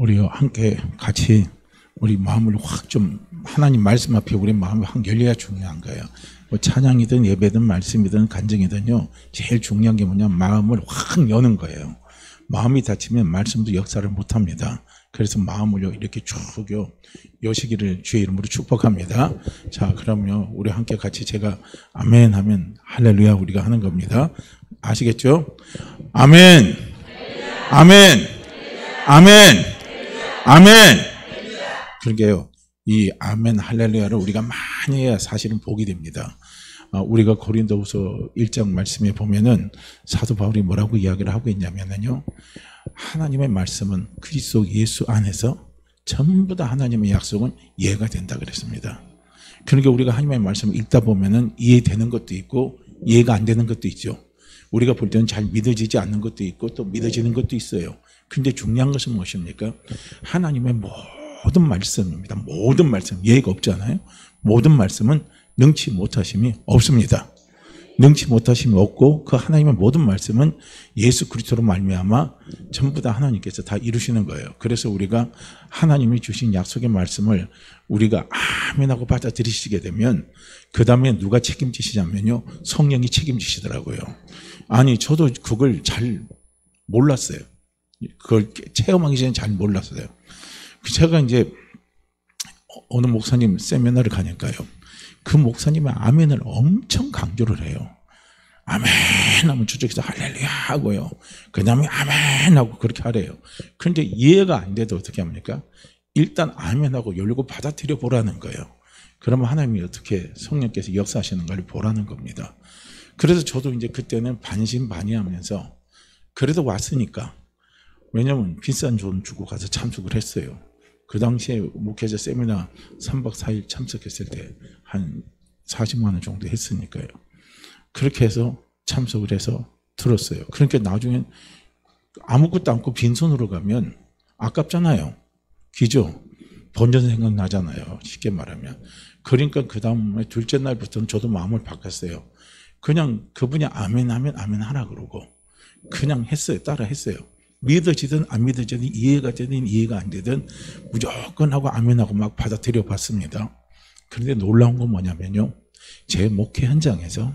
우리 함께 같이 우리 마음을 확 좀 하나님 말씀 앞에 우리 마음이 확 열려야 중요한 거예요. 뭐 찬양이든 예배든 말씀이든 간증이든요, 제일 중요한 게 뭐냐면 마음을 확 여는 거예요. 마음이 닫히면 말씀도 역사를 못합니다. 그래서 마음을요 이렇게 쭉요 여시기를 주의 이름으로 축복합니다. 자, 그럼요 우리 함께 같이 제가 아멘 하면 할렐루야 우리가 하는 겁니다. 아시겠죠? 아멘, 아멘, 아멘, 아멘. 그러게요. 이 아멘 할렐루야를 우리가 많이 해야 사실은 복이 됩니다. 우리가 고린도후서 1장 말씀에 보면은 사도 바울이 뭐라고 이야기를 하고 있냐면요, 하나님의 말씀은 그리스도 예수 안에서 전부 다 하나님의 약속은 이해가 된다 그랬습니다. 그러니까 우리가 하나님의 말씀을 읽다 보면은 이해되는 것도 있고 이해가 안 되는 것도 있죠. 우리가 볼 때는 잘 믿어지지 않는 것도 있고 또 믿어지는 것도 있어요. 근데 중요한 것은 무엇입니까? 하나님의 모든 말씀입니다. 모든 말씀, 예가 없잖아요. 모든 말씀은 능치 못하심이 없습니다. 능치 못하심이 없고 그 하나님의 모든 말씀은 예수 그리스도로 말미암아 전부 다 하나님께서 다 이루시는 거예요. 그래서 우리가 하나님이 주신 약속의 말씀을 우리가 아멘하고 받아들이시게 되면 그 다음에 누가 책임지시냐면요, 성령이 책임지시더라고요. 아니 저도 그걸 잘 몰랐어요. 그걸 체험하기 전에 잘 몰랐어요. 제가 이제 어느 목사님 세미나를 가니까요, 그 목사님의 아멘을 엄청 강조를 해요. 아멘 하면 저쪽에서 할렐루야 하고요, 그 다음에 아멘 하고 그렇게 하래요. 그런데 이해가 안 돼도 어떻게 합니까? 일단 아멘 하고 열고 받아들여 보라는 거예요. 그러면 하나님이 어떻게 성령께서 역사하시는 걸 보라는 겁니다. 그래서 저도 이제 그때는 반신반의하면서 그래도 왔으니까, 왜냐면 비싼 돈 주고 가서 참석을 했어요. 그 당시에 목회자 세미나 3박 4일 참석했을 때 한 40만 원 정도 했으니까요. 그렇게 해서 참석을 해서 들었어요. 그러니까 나중엔 아무것도 않고 빈손으로 가면 아깝잖아요. 기죠? 본전 생각나잖아요. 쉽게 말하면. 그러니까 그 다음에 둘째 날부터는 저도 마음을 바꿨어요. 그냥 그분이 아멘 하면 아멘 하라 그러고 그냥 했어요. 따라 했어요. 믿어지든 안 믿어지든 이해가 되든 이해가 안 되든 무조건 하고 아멘하고 막 받아들여 봤습니다. 그런데 놀라운 건 뭐냐면요, 제 목회 현장에서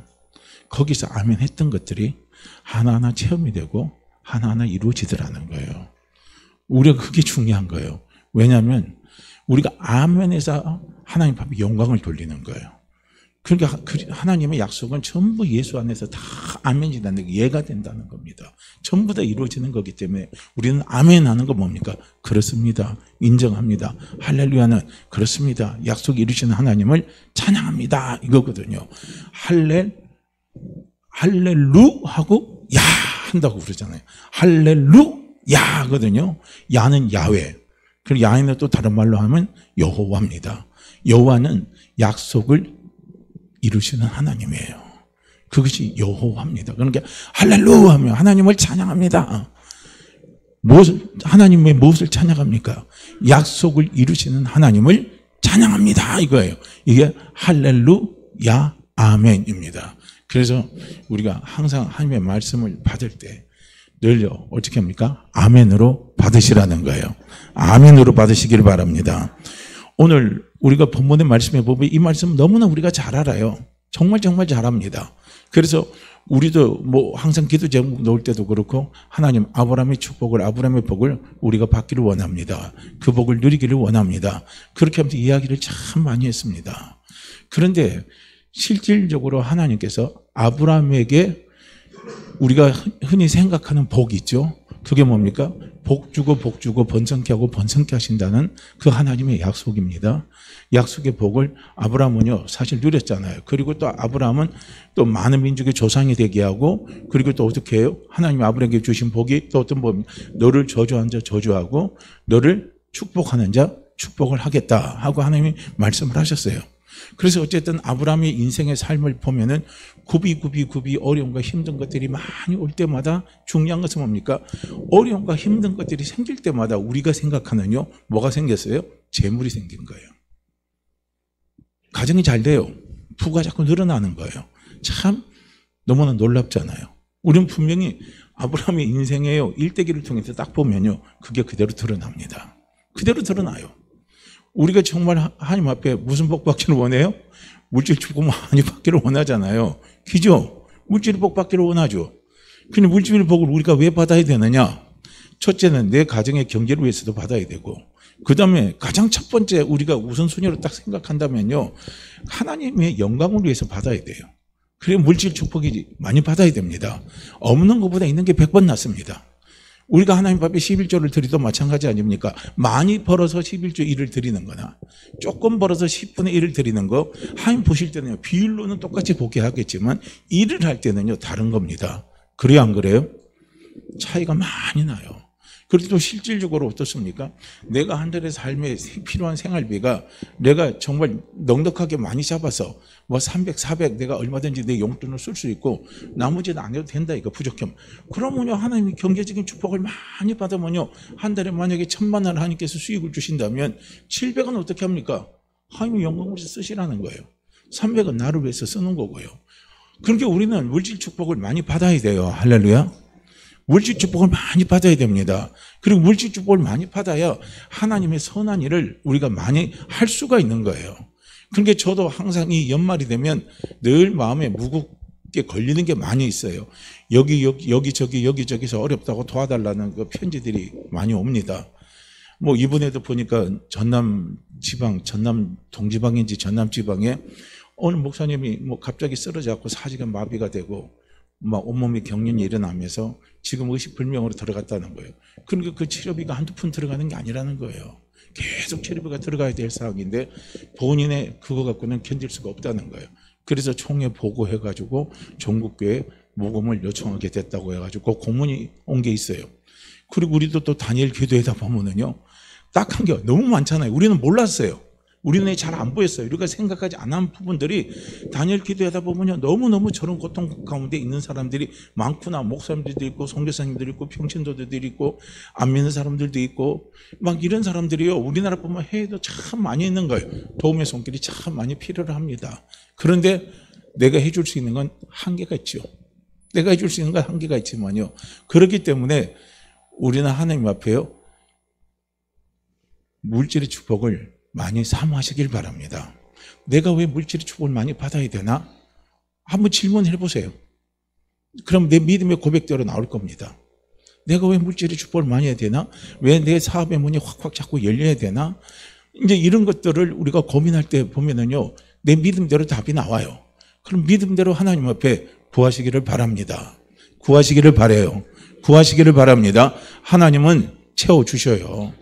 거기서 아멘 했던 것들이 하나하나 체험이 되고 하나하나 이루어지더라는 거예요. 우리가 그게 중요한 거예요. 왜냐하면 우리가 아멘에서 하나님 앞에 영광을 돌리는 거예요. 그러니까 하나님의 약속은 전부 예수 안에서 다 아멘이 된다는 게 예가 된다는 겁니다. 전부 다 이루어지는 거기 때문에 우리는 아멘 하는 거 뭡니까? 그렇습니다. 인정합니다. 할렐루야는 그렇습니다. 약속 이루시는 하나님을 찬양합니다. 이거거든요. 할렐루 하고 야 한다고 그러잖아요. 할렐루 야 하거든요. 야는 야훼. 그리고 야훼는 또 다른 말로 하면 여호와입니다. 여호와는 약속을 이루시는 하나님이에요. 그것이 여호와입니다. 그러니까 할렐루야 하면 하나님을 찬양합니다. 하나님의 무엇을 찬양합니까? 약속을 이루시는 하나님을 찬양합니다 이거예요. 이게 할렐루야 아멘입니다. 그래서 우리가 항상 하나님의 말씀을 받을 때 늘요 어떻게 합니까? 아멘으로 받으시라는 거예요. 아멘으로 받으시길 바랍니다. 오늘 우리가 본문의 말씀에 보면 이 말씀 너무나 우리가 잘 알아요. 정말 정말 잘합니다. 그래서 우리도 뭐 항상 기도 제목 넣을 때도 그렇고 하나님 아브라함의 축복을, 아브라함의 복을 우리가 받기를 원합니다. 그 복을 누리기를 원합니다. 그렇게 하면서 이야기를 참 많이 했습니다. 그런데 실질적으로 하나님께서 아브라함에게 우리가 흔히 생각하는 복이 있죠. 그게 뭡니까? 복 주고 번성케 하고 번성케 하신다는 그 하나님의 약속입니다. 약속의 복을 아브라함은요 사실 누렸잖아요. 그리고 또 아브라함은 또 많은 민족의 조상이 되게 하고, 그리고 또 어떻게 해요? 하나님이 아브라함에게 주신 복이 또 어떤 복입니까? 너를 저주한 자 저주하고 너를 축복하는 자 축복을 하겠다 하고 하나님이 말씀을 하셨어요. 그래서 어쨌든 아브라함의 인생의 삶을 보면은 굽이 어려움과 힘든 것들이 많이 올 때마다 중요한 것은 뭡니까? 어려움과 힘든 것들이 생길 때마다 우리가 생각하는요 뭐가 생겼어요? 재물이 생긴 거예요. 가정이 잘 돼요. 부가 자꾸 늘어나는 거예요. 참 너무나 놀랍잖아요. 우리는 분명히 아브라함의 인생에요 일대기를 통해서 딱 보면요 그게 그대로 드러납니다. 그대로 드러나요. 우리가 정말 하나님 앞에 무슨 복 받기를 원해요? 물질 축복 많이 받기를 원하잖아요. 그죠? 물질 복 받기를 원하죠. 근데 물질 복을 우리가 왜 받아야 되느냐? 첫째는 내 가정의 경제를 위해서도 받아야 되고, 그 다음에 가장 첫 번째 우리가 우선순위로 딱 생각한다면요, 하나님의 영광을 위해서 받아야 돼요. 그래 물질 축복이 많이 받아야 됩니다. 없는 것보다 있는 게 100번 낫습니다. 우리가 하나님 앞에 11조를 드리도 마찬가지 아닙니까? 많이 벌어서 11조 1을 드리는 거나 조금 벌어서 10분의 1을 드리는 거, 하나님 보실 때는요, 비율로는 똑같이 보게 하겠지만 일을 할 때는요 다른 겁니다. 그래요 안 그래요? 차이가 많이 나요. 그리고 또 실질적으로 어떻습니까? 내가 한 달의 삶에 필요한 생활비가 내가 정말 넉넉하게 많이 잡아서 뭐 300, 400 내가 얼마든지 내 용돈을 쓸 수 있고 나머지는 안 해도 된다 이거 부족하면. 그러면요 하나님이 경제적인 축복을 많이 받으면요 한 달에 만약에 1,000만 원을 하나님께서 수익을 주신다면 700은 어떻게 합니까? 하나님이 영광을 쓰시라는 거예요. 300은 나를 위해서 쓰는 거고요. 그러니까 우리는 물질 축복을 많이 받아야 돼요. 할렐루야. 물질 축복을 많이 받아야 됩니다. 그리고 물질 축복을 많이 받아야 하나님의 선한 일을 우리가 많이 할 수가 있는 거예요. 그러니까 저도 항상 이 연말이 되면 늘 마음에 무겁게 걸리는 게 많이 있어요. 여기저기서 어렵다고 도와달라는 그 편지들이 많이 옵니다. 뭐 이번에도 보니까 전남 동지방인지 전남 지방에 어느 목사님이 뭐 갑자기 쓰러져갖고 사지가 마비가 되고 막 온몸이 경련이 일어나면서 지금 의식불명으로 들어갔다는 거예요. 그러니까 그 치료비가 한두 푼 들어가는 게 아니라는 거예요. 계속 치료비가 들어가야 될 상황인데 본인의 그거 갖고는 견딜 수가 없다는 거예요. 그래서 총회 보고해가지고 전국교회 모금을 요청하게 됐다고 해가지고 공문이 온 게 있어요. 그리고 우리도 또 다니엘 기도회다 보면은요 딱 한 게 너무 많잖아요. 우리는 몰랐어요. 우리는 잘 안 보였어요. 우리가 생각하지 않은 부분들이 다니엘 기도하다 보면요 너무너무 저런 고통 가운데 있는 사람들이 많구나. 목사님들도 있고 선교사님들도 있고 평신도들도 있고 안 믿는 사람들도 있고 막 이런 사람들이요 우리나라 뿐만 해외도 참 많이 있는 거예요. 도움의 손길이 참 많이 필요를 합니다. 그런데 내가 해줄 수 있는 건 한계가 있죠. 내가 해줄 수 있는 건 한계가 있지만요, 그렇기 때문에 우리는 하나님 앞에요 물질의 축복을 많이 사모하시길 바랍니다. 내가 왜 물질의 축복을 많이 받아야 되나? 한번 질문해 보세요. 그럼 내 믿음의 고백대로 나올 겁니다. 내가 왜 물질의 축복을 많이 해야 되나? 왜 내 사업의 문이 확확 자꾸 열려야 되나? 이제 이런 것들을 우리가 고민할 때 보면은요, 내 믿음대로 답이 나와요. 그럼 믿음대로 하나님 앞에 구하시기를 바랍니다. 구하시기를 바라요. 구하시기를 바랍니다. 하나님은 채워주셔요.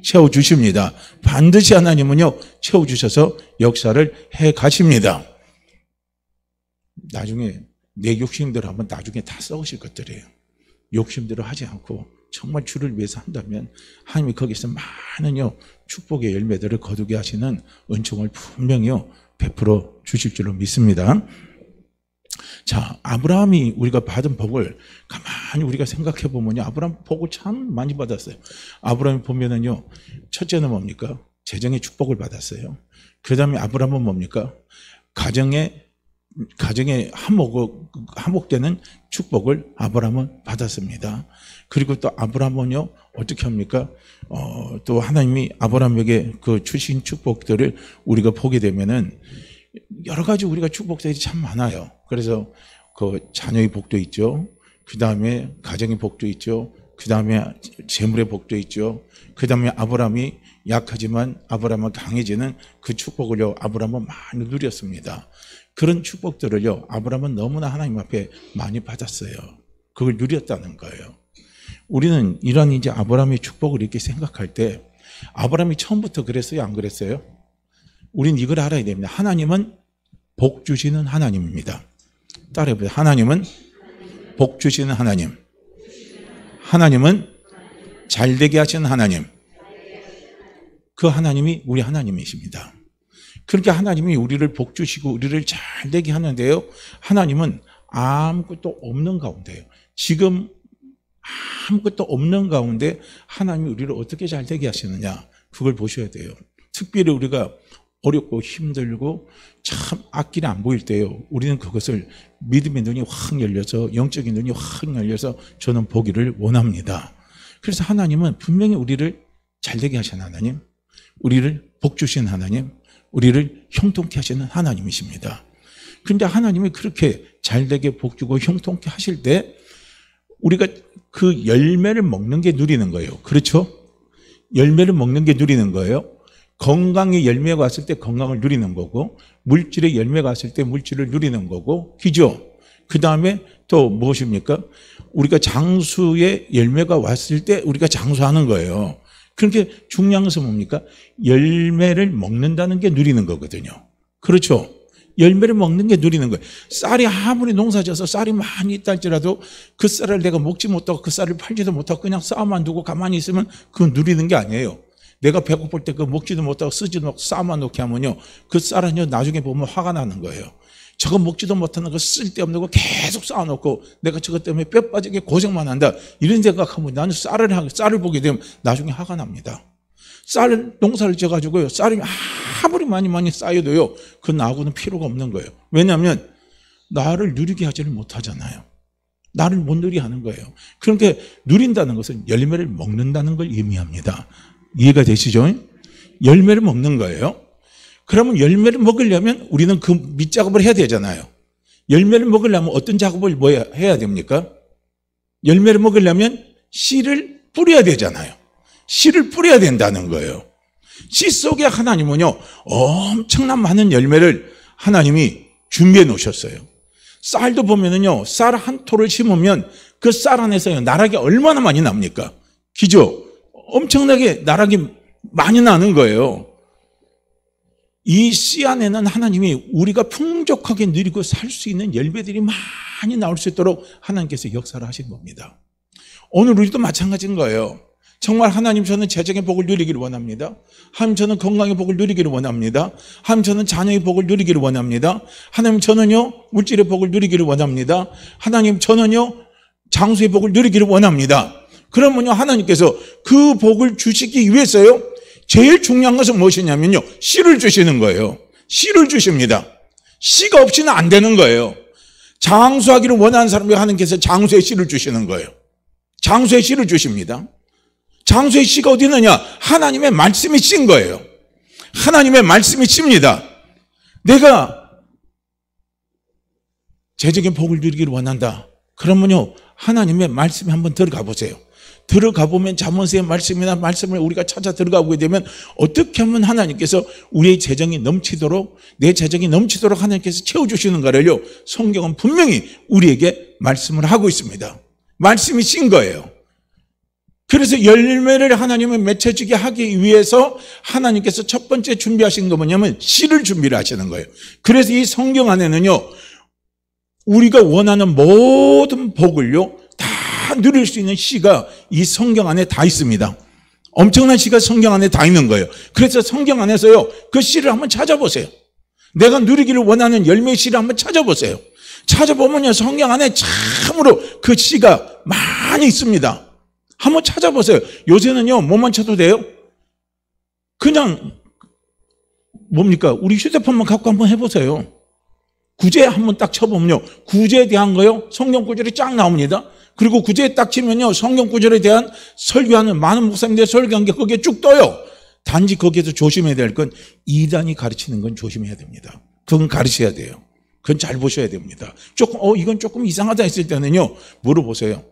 채워주십니다. 반드시 하나님은요 채워주셔서 역사를 해 가십니다. 나중에 내 욕심대로 하면 나중에 다 썩으실 것들이에요. 욕심대로 하지 않고 정말 주를 위해서 한다면 하나님이 거기서 많은 축복의 열매들을 거두게 하시는 은총을 분명히 베풀어 주실 줄로 믿습니다. 자, 아브라함이 우리가 받은 복을 가만히 우리가 생각해 보면요, 아브라함 복을 참 많이 받았어요. 아브라함이 보면은요, 첫째는 뭡니까? 재정의 축복을 받았어요. 그 다음에 아브라함은 뭡니까? 가정에 한몫되는 축복을 아브라함은 받았습니다. 그리고 또 아브라함은요, 어떻게 합니까? 또 하나님이 아브라함에게 그 주신 축복들을 우리가 보게 되면은 여러 가지 우리가 축복들이 참 많아요. 그래서 그 자녀의 복도 있죠. 그 다음에 가정의 복도 있죠. 그 다음에 재물의 복도 있죠. 그 다음에 아브라함이 약하지만 아브라함은 강해지는 그 축복을요, 아브라함은 많이 누렸습니다. 그런 축복들을요, 아브라함은 너무나 하나님 앞에 많이 받았어요. 그걸 누렸다는 거예요. 우리는 이런 이제 아브라함의 축복을 이렇게 생각할 때 아브라함이 처음부터 그랬어요? 안 그랬어요? 우린 이걸 알아야 됩니다. 하나님은 복 주시는 하나님입니다. 따라해보세요. 하나님은 복 주시는 하나님. 하나님은 잘되게 하시는 하나님. 그 하나님이 우리 하나님이십니다. 그렇게 하나님이 우리를 복 주시고 우리를 잘되게 하는데요, 하나님은 아무것도 없는 가운데요, 지금 아무것도 없는 가운데 하나님이 우리를 어떻게 잘되게 하시느냐, 그걸 보셔야 돼요. 특별히 우리가 어렵고 힘들고 참 앞길이 안 보일 때요, 우리는 그것을 믿음의 눈이 확 열려서, 영적인 눈이 확 열려서 저는 보기를 원합니다. 그래서 하나님은 분명히 우리를 잘되게 하신 하나님, 우리를 복 주신 하나님, 우리를 형통케 하시는 하나님이십니다. 그런데 하나님이 그렇게 잘되게 복 주고 형통케 하실 때 우리가 그 열매를 먹는 게 누리는 거예요. 그렇죠? 열매를 먹는 게 누리는 거예요. 건강의 열매가 왔을 때 건강을 누리는 거고, 물질의 열매가 왔을 때 물질을 누리는 거고, 그죠? 그 다음에 또 무엇입니까? 우리가 장수의 열매가 왔을 때 우리가 장수하는 거예요. 그렇게 중요한 것은 뭡니까? 열매를 먹는다는 게 누리는 거거든요. 그렇죠? 열매를 먹는 게 누리는 거예요. 쌀이 아무리 농사져서 쌀이 많이 있다 할지라도 그 쌀을 내가 먹지 못하고 그 쌀을 팔지도 못하고 그냥 쌓아만 두고 가만히 있으면 그건 누리는 게 아니에요. 내가 배고플 때 그 먹지도 못하고 쓰지도 못하고 쌓아만 놓게 하면요, 그 쌀은요 나중에 보면 화가 나는 거예요. 저거 먹지도 못하는 거 쓸데없는 거 계속 쌓아놓고 내가 저것 때문에 뼈 빠지게 고생만 한다, 이런 생각하면 나는 쌀을 보게 되면 나중에 화가 납니다. 농사를 지어가지고요, 쌀이 아무리 많이 쌓여도요, 그 나하고는 필요가 없는 거예요. 왜냐하면 나를 누리게 하지를 못하잖아요. 나를 못 누리게 하는 거예요. 그러니까 누린다는 것은 열매를 먹는다는 걸 의미합니다. 이해가 되시죠? 열매를 먹는 거예요. 그러면 열매를 먹으려면 우리는 그 밑작업을 해야 되잖아요. 열매를 먹으려면 어떤 작업을 해야 됩니까? 열매를 먹으려면 씨를 뿌려야 되잖아요. 씨를 뿌려야 된다는 거예요. 씨 속에 하나님은요, 엄청난 많은 열매를 하나님이 준비해 놓으셨어요. 쌀도 보면은요, 쌀 한 토를 심으면 그 쌀 안에서요, 나락이 얼마나 많이 납니까? 그죠? 엄청나게 나락이 많이 나는 거예요. 이 씨 안에는 하나님이 우리가 풍족하게 누리고 살 수 있는 열매들이 많이 나올 수 있도록 하나님께서 역사를 하신 겁니다. 오늘 우리도 마찬가지인 거예요. 정말 하나님, 저는 재정의 복을 누리기를 원합니다. 하나님, 저는 건강의 복을 누리기를 원합니다. 하나님, 저는 자녀의 복을 누리기를 원합니다. 하나님, 저는요 물질의 복을 누리기를 원합니다. 하나님, 저는요 장수의 복을 누리기를 원합니다. 그러면요 하나님께서 그 복을 주시기 위해서요, 제일 중요한 것은 무엇이냐면요, 씨를 주시는 거예요. 씨를 주십니다. 씨가 없이는 안 되는 거예요. 장수하기를 원하는 사람에게 하나님께서 장수의 씨를 주시는 거예요. 장수의 씨를 주십니다. 장수의 씨가 어디 있느냐? 하나님의 말씀이 씨인 거예요. 하나님의 말씀이 씨입니다. 내가 재정의 복을 누리기를 원한다. 그러면요 하나님의 말씀에 한번 들어가 보세요. 들어가 보면 잠언서의 말씀이나 말씀을 우리가 찾아 들어가 보게 되면 어떻게 하면 하나님께서 우리의 재정이 넘치도록, 내 재정이 넘치도록 하나님께서 채워주시는가를요, 성경은 분명히 우리에게 말씀을 하고 있습니다. 말씀이 신 거예요. 그래서 열매를 하나님은 맺혀지게 하기 위해서 하나님께서 첫 번째 준비하신 거 뭐냐면 씨를 준비를 하시는 거예요. 그래서 이 성경 안에는요, 우리가 원하는 모든 복을요 다 누릴 수 있는 씨가 이 성경 안에 다 있습니다. 엄청난 씨가 성경 안에 다 있는 거예요. 그래서 성경 안에서요 그 씨를 한번 찾아보세요. 내가 누리기를 원하는 열매의 씨를 한번 찾아보세요. 찾아보면요 성경 안에 참으로 그 씨가 많이 있습니다. 한번 찾아보세요. 요새는요 뭐만 쳐도 돼요? 그냥 뭡니까? 우리 휴대폰만 갖고 한번 해보세요. 구제 한번 딱 쳐보면요, 구제에 대한 거요 성경 구절이 쫙 나옵니다. 그리고 구제에 딱 치면요 성경 구절에 대한 설교하는 많은 목사님들이 설교한 게 거기에 쭉 떠요. 단지 거기에서 조심해야 될 건 이단이 가르치는 건 조심해야 됩니다. 그건 가르쳐야 돼요. 그건 잘 보셔야 됩니다. 조금 이건 조금 이상하다 했을 때는요 물어보세요.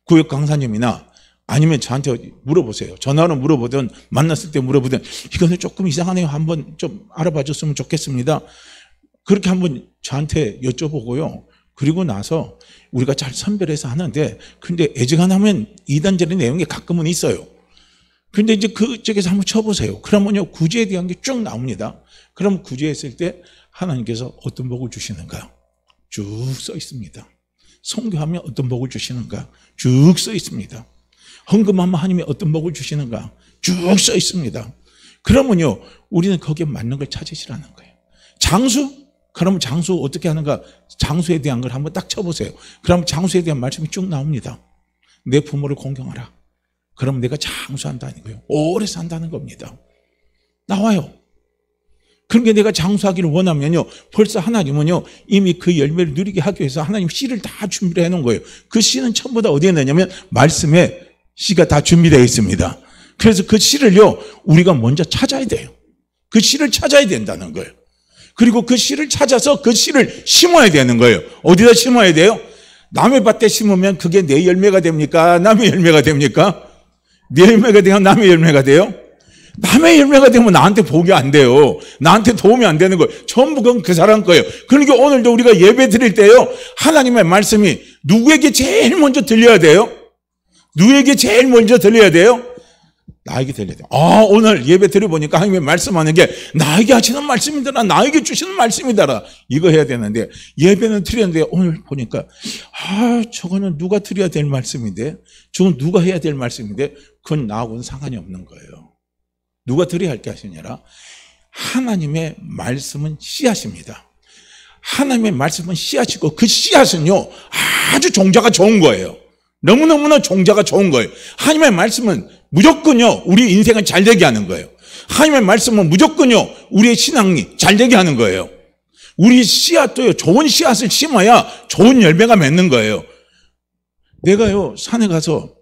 구역 강사님이나 아니면 저한테 물어보세요. 전화로 물어보든 만났을 때 물어보든 이거는 조금 이상하네요, 한번 좀 알아봐 줬으면 좋겠습니다. 그렇게 한번 저한테 여쭤보고요. 그리고 나서 우리가 잘 선별해서 하는데, 근데 애증하면 이단적인 내용이 가끔은 있어요. 근데 이제 그쪽에서 한번 쳐보세요. 그러면요 구제에 대한 게 쭉 나옵니다. 그럼 구제했을 때 하나님께서 어떤 복을 주시는가 쭉 써 있습니다. 선교하면 어떤 복을 주시는가 쭉 써 있습니다. 헌금하면 하나님이 어떤 복을 주시는가 쭉 써 있습니다. 그러면요 우리는 거기에 맞는 걸 찾으시라는 거예요. 장수? 그러면 장수 어떻게 하는가? 장수에 대한 걸 한번 딱 쳐보세요. 그러면 장수에 대한 말씀이 쭉 나옵니다. 내 부모를 공경하라. 그러면 내가 장수한다는 거예요. 오래 산다는 겁니다. 나와요. 그러니까 내가 장수하기를 원하면요 벌써 하나님은요 이미 그 열매를 누리게 하기 위해서 하나님 씨를 다 준비를 해놓은 거예요. 그 씨는 전부 다 어디에 넣냐면 말씀에 씨가 다 준비되어 있습니다. 그래서 그 씨를요, 우리가 먼저 찾아야 돼요. 그 씨를 찾아야 된다는 거예요. 그리고 그 씨를 찾아서 그 씨를 심어야 되는 거예요. 어디다 심어야 돼요? 남의 밭에 심으면 그게 내 열매가 됩니까? 남의 열매가 됩니까? 내 열매가 되면 남의 열매가 돼요? 남의 열매가 되면 나한테 복이 안 돼요. 나한테 도움이 안 되는 거예요. 전부 그건 그 사람 거예요. 그러니까 오늘도 우리가 예배 드릴 때요, 하나님의 말씀이 누구에게 제일 먼저 들려야 돼요? 누구에게 제일 먼저 들려야 돼요? 나에게 들려야 돼요. 오늘 예배 드려보니까 하나님의 말씀하는 게 나에게 하시는 말씀이더라, 나에게 주시는 말씀이더라, 이거 해야 되는데, 예배는 드렸는데 오늘 보니까 저거는 누가 드려야 될 말씀인데, 저건 누가 해야 될 말씀인데, 그건 나하고는 상관이 없는 거예요. 누가 드려야 할 게 아니라 하나님의 말씀은 씨앗입니다. 하나님의 말씀은 씨앗이고, 그 씨앗은요 아주 종자가 좋은 거예요. 너무너무나 종자가 좋은 거예요. 하나님의 말씀은 무조건요 우리 인생을 잘되게 하는 거예요. 하나님의 말씀은 무조건요 우리의 신앙이 잘되게 하는 거예요. 우리 씨앗도요, 좋은 씨앗을 심어야 좋은 열매가 맺는 거예요. 내가요 산에 가서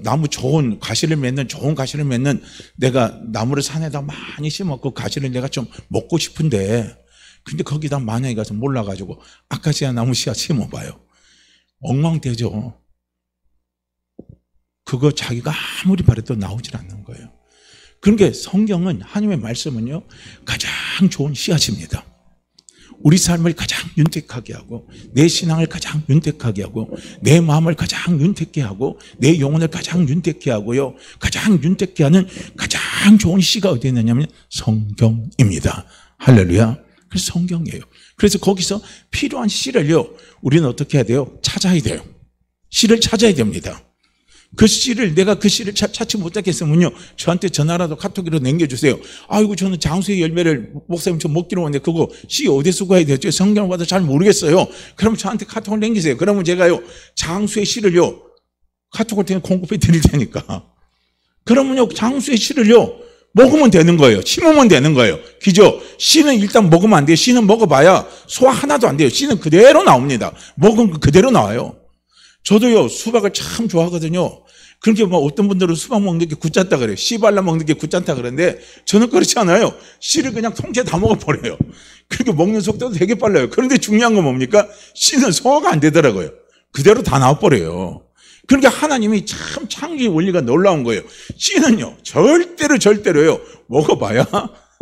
나무 좋은 가시를 맺는 내가 나무를 산에다 많이 심었고, 가시를 내가 좀 먹고 싶은데, 근데 거기다 만약에 가서 몰라가지고 아카시아 나무 씨앗 심어봐요. 엉망되죠. 그거 자기가 아무리 바래도 나오질 않는 거예요. 그러니까 성경은, 하나님의 말씀은요 가장 좋은 씨앗입니다. 우리 삶을 가장 윤택하게 하고, 내 신앙을 가장 윤택하게 하고, 내 마음을 가장 윤택케 하고, 내 영혼을 가장 윤택케 하고요, 가장 윤택케 하는 가장 좋은 씨가 어디에 있느냐면 성경입니다. 할렐루야. 그래서 성경이에요. 그래서 거기서 필요한 씨를요 우리는 어떻게 해야 돼요? 찾아야 돼요. 씨를 찾아야 됩니다. 그 씨를, 내가 그 씨를 찾지 못하겠으면요 저한테 전화라도 카톡으로 남겨주세요. 아이고, 저는 장수의 열매를 목사님 저 먹기로 했는데 그거 씨 어디서 구해야 되죠? 성경을 봐도 잘 모르겠어요. 그러면 저한테 카톡을 남기세요. 그러면 제가요 장수의 씨를요 카톡을 통해 공급해 드릴 테니까, 그러면요 장수의 씨를요 먹으면 되는 거예요. 심으면 되는 거예요. 그죠? 씨는 일단 먹으면 안 돼요. 씨는 먹어봐야 소화 하나도 안 돼요. 씨는 그대로 나옵니다. 먹으면 그대로 나와요. 저도요 수박을 참 좋아하거든요. 그렇게 뭐 어떤 분들은 수박 먹는 게 굳잖다 그래요. 씨 발라 먹는 게 굳잖다 그러는데, 저는 그렇지 않아요. 씨를 그냥 통째로 다 먹어버려요. 그렇게 먹는 속도도 되게 빨라요. 그런데 중요한 건 뭡니까? 씨는 소화가 안 되더라고요. 그대로 다 나와버려요. 그러니까 하나님이 참 창조의 원리가 놀라운 거예요. 씨는요 절대로요 먹어봐야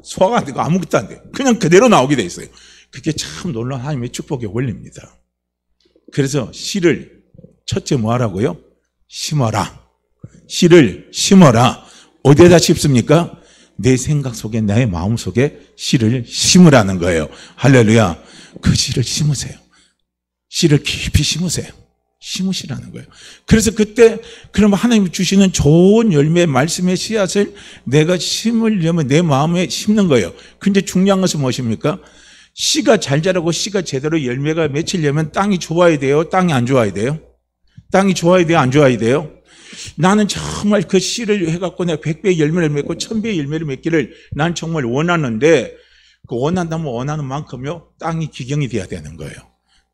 소화가 안 되고 아무것도 안 돼요. 그냥 그대로 나오게 돼 있어요. 그게 참 놀라운 하나님의 축복의 원리입니다. 그래서 씨를 첫째 뭐 하라고요? 심어라. 씨를 심어라. 어디에다 심습니까? 내 생각 속에, 나의 마음 속에 씨를 심으라는 거예요. 할렐루야. 그 씨를 심으세요. 씨를 깊이 심으세요. 심으시라는 거예요. 그래서 그때 그러면 하나님이 주시는 좋은 열매, 말씀의 씨앗을 내가 심으려면 내 마음에 심는 거예요. 근데 중요한 것은 무엇입니까? 씨가 잘 자라고 씨가 제대로 열매가 맺히려면 땅이 좋아야 돼요? 땅이 안 좋아야 돼요? 땅이 좋아야 돼요? 안 좋아야 돼요? 나는 정말 그 씨를 해갖고 내가 100배의 열매를 맺고 1000배의 열매를 맺기를 난 정말 원하는데, 그 원한다면 원하는 만큼요 땅이 기경이 돼야 되는 거예요.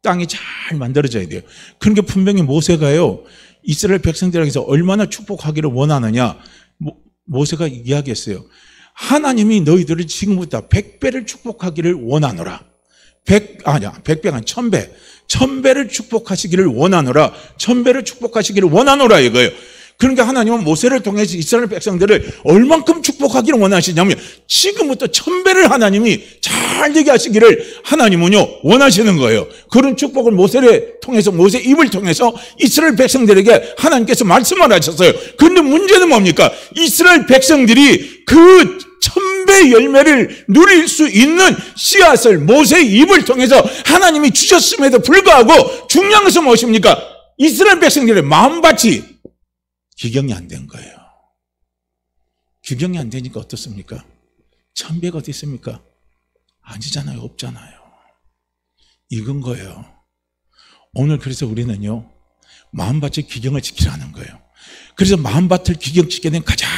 땅이 잘 만들어져야 돼요. 그러니까 분명히 모세가요 이스라엘 백성들에게서 얼마나 축복하기를 원하느냐, 모세가 이야기했어요. 하나님이 너희들을 지금부터 100배를 축복하기를 원하노라. 100배가 아니라 1000배. 1000배를 축복하시기를 원하노라. 1000배를 축복하시기를 원하노라 이거예요. 그러니까 하나님은 모세를 통해서 이스라엘 백성들을 얼만큼 축복하기를 원하시냐면, 지금부터 1000배를 하나님이 잘 되게 하시기를 하나님은요 원하시는 거예요. 그런 축복을 모세를 통해서, 모세 입을 통해서 이스라엘 백성들에게 하나님께서 말씀을 하셨어요. 그런데 문제는 뭡니까? 이스라엘 백성들이 그 1000배 열매를 누릴 수 있는 씨앗을 모세의 입을 통해서 하나님이 주셨음에도 불구하고, 중요한 것은 무엇입니까? 이스라엘 백성들의 마음밭이 기경이 안 된 거예요. 기경이 안 되니까 어떻습니까? 1000배가 어디 있습니까? 아니잖아요. 없잖아요. 익은 거예요. 오늘 그래서 우리는요 마음밭의 기경을 지키라는 거예요. 그래서 마음밭을 기경지키게 된 가장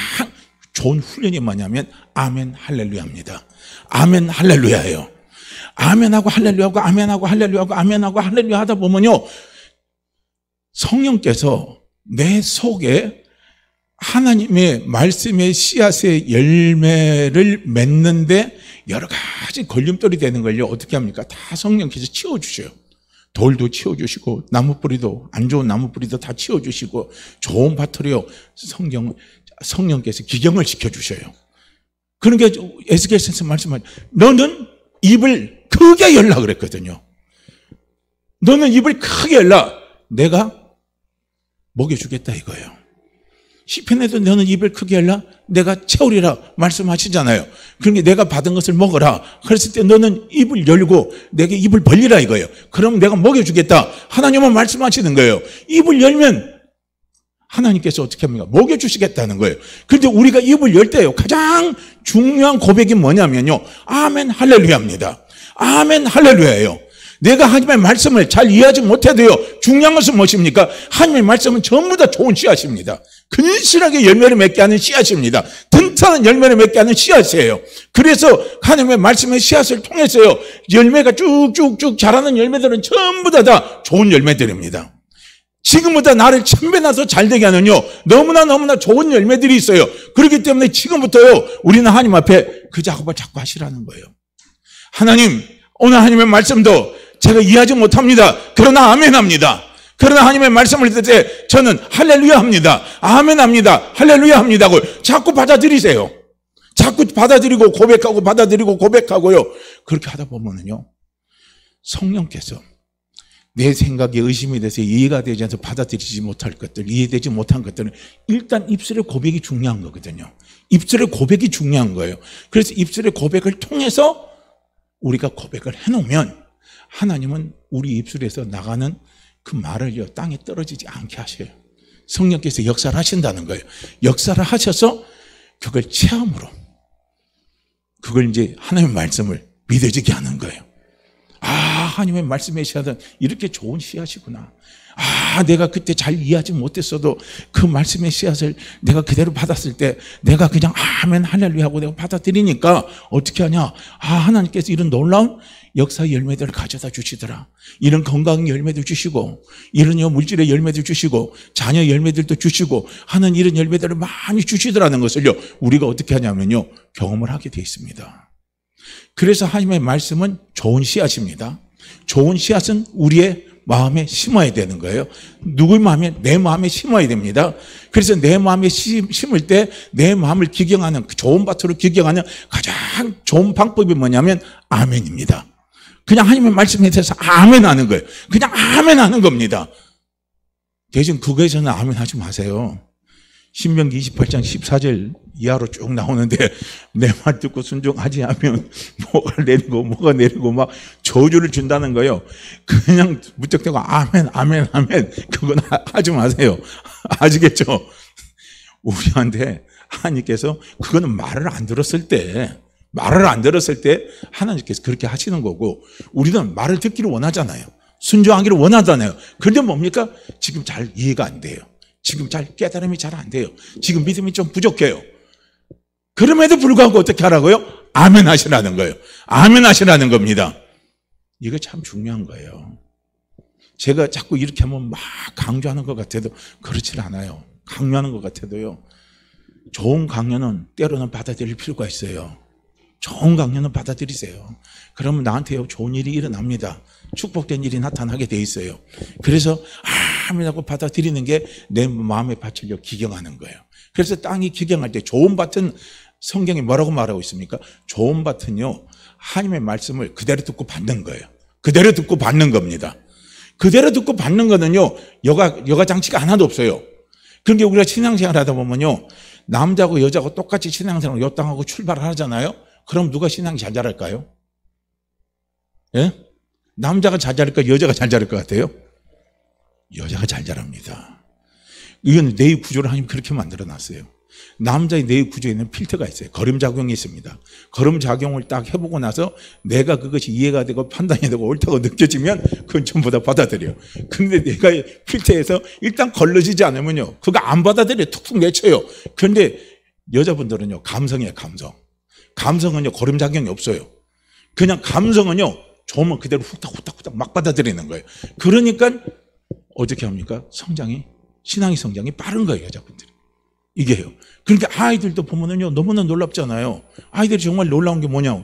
좋은 훈련이 뭐냐면 아멘 할렐루야입니다. 아멘 할렐루야예요. 아멘하고 할렐루야하고 아멘하고 할렐루야하고 아멘하고 할렐루야 하다 보면요, 성령께서 내 속에, 하나님의 말씀의 씨앗의 열매를 맺는데 여러 가지 걸림돌이 되는 걸요, 어떻게 합니까? 다 성령께서 치워주셔요. 돌도 치워주시고 나무뿌리도, 안 좋은 나무뿌리도 다 치워주시고 좋은 밭을요, 성령께서 기경을 시켜주셔요. 그러니까 에스겔서에서 말씀하죠. 너는 입을 크게 열라 그랬거든요. 너는 입을 크게 열라. 내가 먹여주겠다 이거예요. 시편에도 너는 입을 크게 열라. 내가 채우리라 말씀하시잖아요. 그러니까 내가 받은 것을 먹어라. 그랬을 때 너는 입을 열고 내게 입을 벌리라 이거예요. 그럼 내가 먹여주겠다. 하나님은 말씀하시는 거예요. 입을 열면 하나님께서 어떻게 합니까? 먹여주시겠다는 거예요. 그런데 우리가 입을 열 때요, 가장 중요한 고백이 뭐냐면요, 아멘 할렐루야입니다. 아멘 할렐루야예요. 내가 하나님의 말씀을 잘 이해하지 못해도요, 중요한 것은 무엇입니까? 하나님의 말씀은 전부 다 좋은 씨앗입니다. 근실하게 열매를 맺게 하는 씨앗입니다. 든든한 열매를 맺게 하는 씨앗이에요. 그래서 하나님의 말씀의 씨앗을 통해서요, 열매가 쭉쭉쭉 자라는 열매들은 전부 다 좋은 열매들입니다. 지금보다 나를 천배나서 잘되게 하는요, 너무나 좋은 열매들이 있어요. 그렇기 때문에 지금부터요, 우리는 하나님 앞에 그 작업을 자꾸 하시라는 거예요. 하나님, 오늘 하나님의 말씀도 제가 이해하지 못합니다. 그러나 아멘 합니다. 그러나 하나님의 말씀을 들을 때 저는 할렐루야 합니다. 아멘 합니다. 할렐루야 합니다. 자꾸 받아들이세요. 자꾸 받아들이고 고백하고 받아들이고 고백하고요. 그렇게 하다 보면은요, 성령께서 내 생각에 의심이 돼서 이해가 되지 않아서 받아들이지 못할 것들, 이해되지 못한 것들은 일단 입술의 고백이 중요한 거거든요. 입술의 고백이 중요한 거예요. 그래서 입술의 고백을 통해서 우리가 고백을 해놓으면 하나님은 우리 입술에서 나가는 그 말을요, 땅에 떨어지지 않게 하셔요. 성령께서 역사를 하신다는 거예요. 역사를 하셔서 그걸 체험으로, 그걸 이제 하나님의 말씀을 믿어지게 하는 거예요. 아, 하나님의 말씀의 씨앗은 이렇게 좋은 씨앗이구나. 아, 내가 그때 잘 이해하지 못했어도 그 말씀의 씨앗을 내가 그대로 받았을 때 내가 그냥 아멘 할렐루야 하고 내가 받아들이니까 어떻게 하냐. 아, 하나님께서 이런 놀라운 역사의 열매들을 가져다 주시더라. 이런 건강 열매도 주시고, 이런 물질의 열매도 주시고, 자녀 열매들도 주시고 하는 이런 열매들을 많이 주시더라는 것을요, 우리가 어떻게 하냐면요, 경험을 하게 돼 있습니다. 그래서 하나님의 말씀은 좋은 씨앗입니다. 좋은 씨앗은 우리의 마음에 심어야 되는 거예요. 누구의 마음에? 내 마음에 심어야 됩니다. 그래서 내 마음에 심을 때 내 마음을 기경하는, 좋은 밭으로 기경하는 가장 좋은 방법이 뭐냐면 아멘입니다. 그냥 하나님의 말씀에 대해서 아멘 하는 거예요. 그냥 아멘 하는 겁니다. 대신 그거에서는 아멘 하지 마세요. 신명기 28장 14절 이하로 쭉 나오는데 내 말 듣고 순종하지 않으면 뭐가 내리고 막 저주를 준다는 거예요. 그냥 무턱대고 아멘 아멘 아멘 그건 하지 마세요. 아시겠죠? 우리한테 하나님께서 그거는 말을 안 들었을 때 하나님께서 그렇게 하시는 거고, 우리는 말을 듣기를 원하잖아요. 순종하기를 원하잖아요. 그런데 뭡니까? 지금 잘 이해가 안 돼요. 지금 잘 깨달음이 잘 안 돼요. 지금 믿음이 좀 부족해요. 그럼에도 불구하고 어떻게 하라고요? 아멘 하시라는 거예요. 아멘 하시라는 겁니다. 이거 참 중요한 거예요. 제가 자꾸 이렇게 하면 막 강조하는 것 같아도 그렇지 않아요. 강요하는 것 같아도요, 좋은 강요는 때로는 받아들일 필요가 있어요. 좋은 강요는 받아들이세요. 그러면 나한테요, 좋은 일이 일어납니다. 축복된 일이 나타나게 돼 있어요. 그래서 아멘하고 받아들이는 게 내 마음의 밭을 기경하는 거예요. 그래서 땅이 기경할 때 좋은 밭은 성경이 뭐라고 말하고 있습니까? 좋은 밭은요, 하나님의 말씀을 그대로 듣고 받는 거예요. 그대로 듣고 받는 겁니다. 그대로 듣고 받는 거는요, 여가 장치가 하나도 없어요. 그러니까 우리가 신앙생활 하다 보면요, 남자하고 여자하고 똑같이 신앙생활을 요 땅하고 출발을 하잖아요. 그럼 누가 신앙이 잘 자랄까요? 예? 남자가 잘 자랄까, 여자가 잘 자랄 것 같아요? 여자가 잘 자랍니다. 이건 뇌의 구조를 하나님 그렇게 만들어 놨어요. 남자의 뇌의 구조에는 필터가 있어요. 걸음작용이 있습니다. 걸음작용을 딱 해보고 나서 내가 그것이 이해가 되고 판단이 되고 옳다고 느껴지면 그건 전부 다 받아들여요. 근데 내가 필터에서 일단 걸러지지 않으면요, 그거 안 받아들여 툭툭 내쳐요. 그런데 여자분들은요, 감성이에요. 감성은요, 걸음작용이 없어요. 그냥 감성은요, 좋으면 그대로 후딱후딱 막 받아들이는 거예요. 그러니까 어떻게 합니까? 신앙의 성장이 빠른 거예요, 여자분들이. 이게요. 그러니까 아이들도 보면은요, 너무나 놀랍잖아요. 아이들이 정말 놀라운 게 뭐냐고.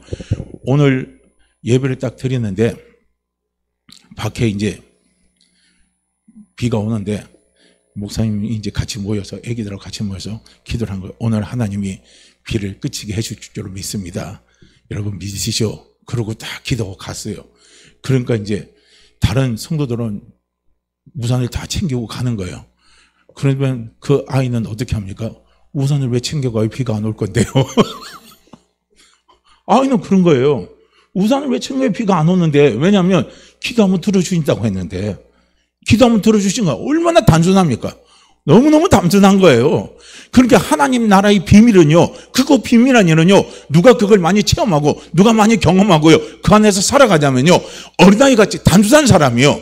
오늘 예배를 딱 드리는데, 밖에 이제 비가 오는데, 목사님이 이제 같이 모여서, 애기들하고 같이 모여서 기도를 한 거예요. 오늘 하나님이 비를 그치게 해줄 줄로 믿습니다. 여러분 믿으시죠? 그러고 딱 기도하고 갔어요. 그러니까 이제 다른 성도들은 우산을 다 챙기고 가는 거예요. 그러면 그 아이는 어떻게 합니까? 우산을 왜 챙겨가요? 비가 안 올 건데요. 아이는 그런 거예요. 우산을 왜 챙겨요? 비가 안 오는데. 왜냐하면 기도 한번 들어주신다고 했는데, 기도 한번 들어주신 거야. 얼마나 단순합니까? 너무너무 단순한 거예요. 그러니까 하나님 나라의 비밀은요, 그거 비밀 아니면요, 누가 그걸 많이 체험하고 누가 많이 경험하고요, 그 안에서 살아가자면요, 어린아이 같이 단순한 사람이요,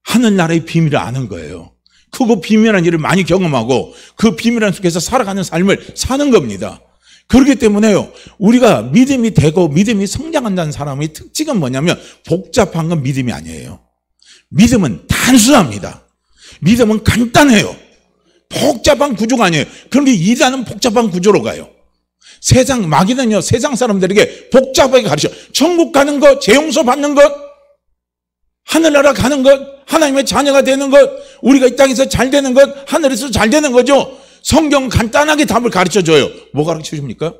하늘나라의 비밀을 아는 거예요. 그거 비밀한 일을 많이 경험하고 그 비밀한 속에서 살아가는 삶을 사는 겁니다. 그렇기 때문에요, 우리가 믿음이 되고 믿음이 성장한다는 사람의 특징은 뭐냐면, 복잡한 건 믿음이 아니에요. 믿음은 단순합니다. 믿음은 간단해요. 복잡한 구조가 아니에요. 그런데 이단은 복잡한 구조로 가요. 마귀는요, 세상 사람들에게 복잡하게 가르쳐. 천국 가는 것, 재용서 받는 것, 하늘나라 가는 것, 하나님의 자녀가 되는 것, 우리가 이 땅에서 잘 되는 것, 하늘에서 잘 되는 거죠. 성경은 간단하게 답을 가르쳐줘요. 뭐 가르쳐줍니까?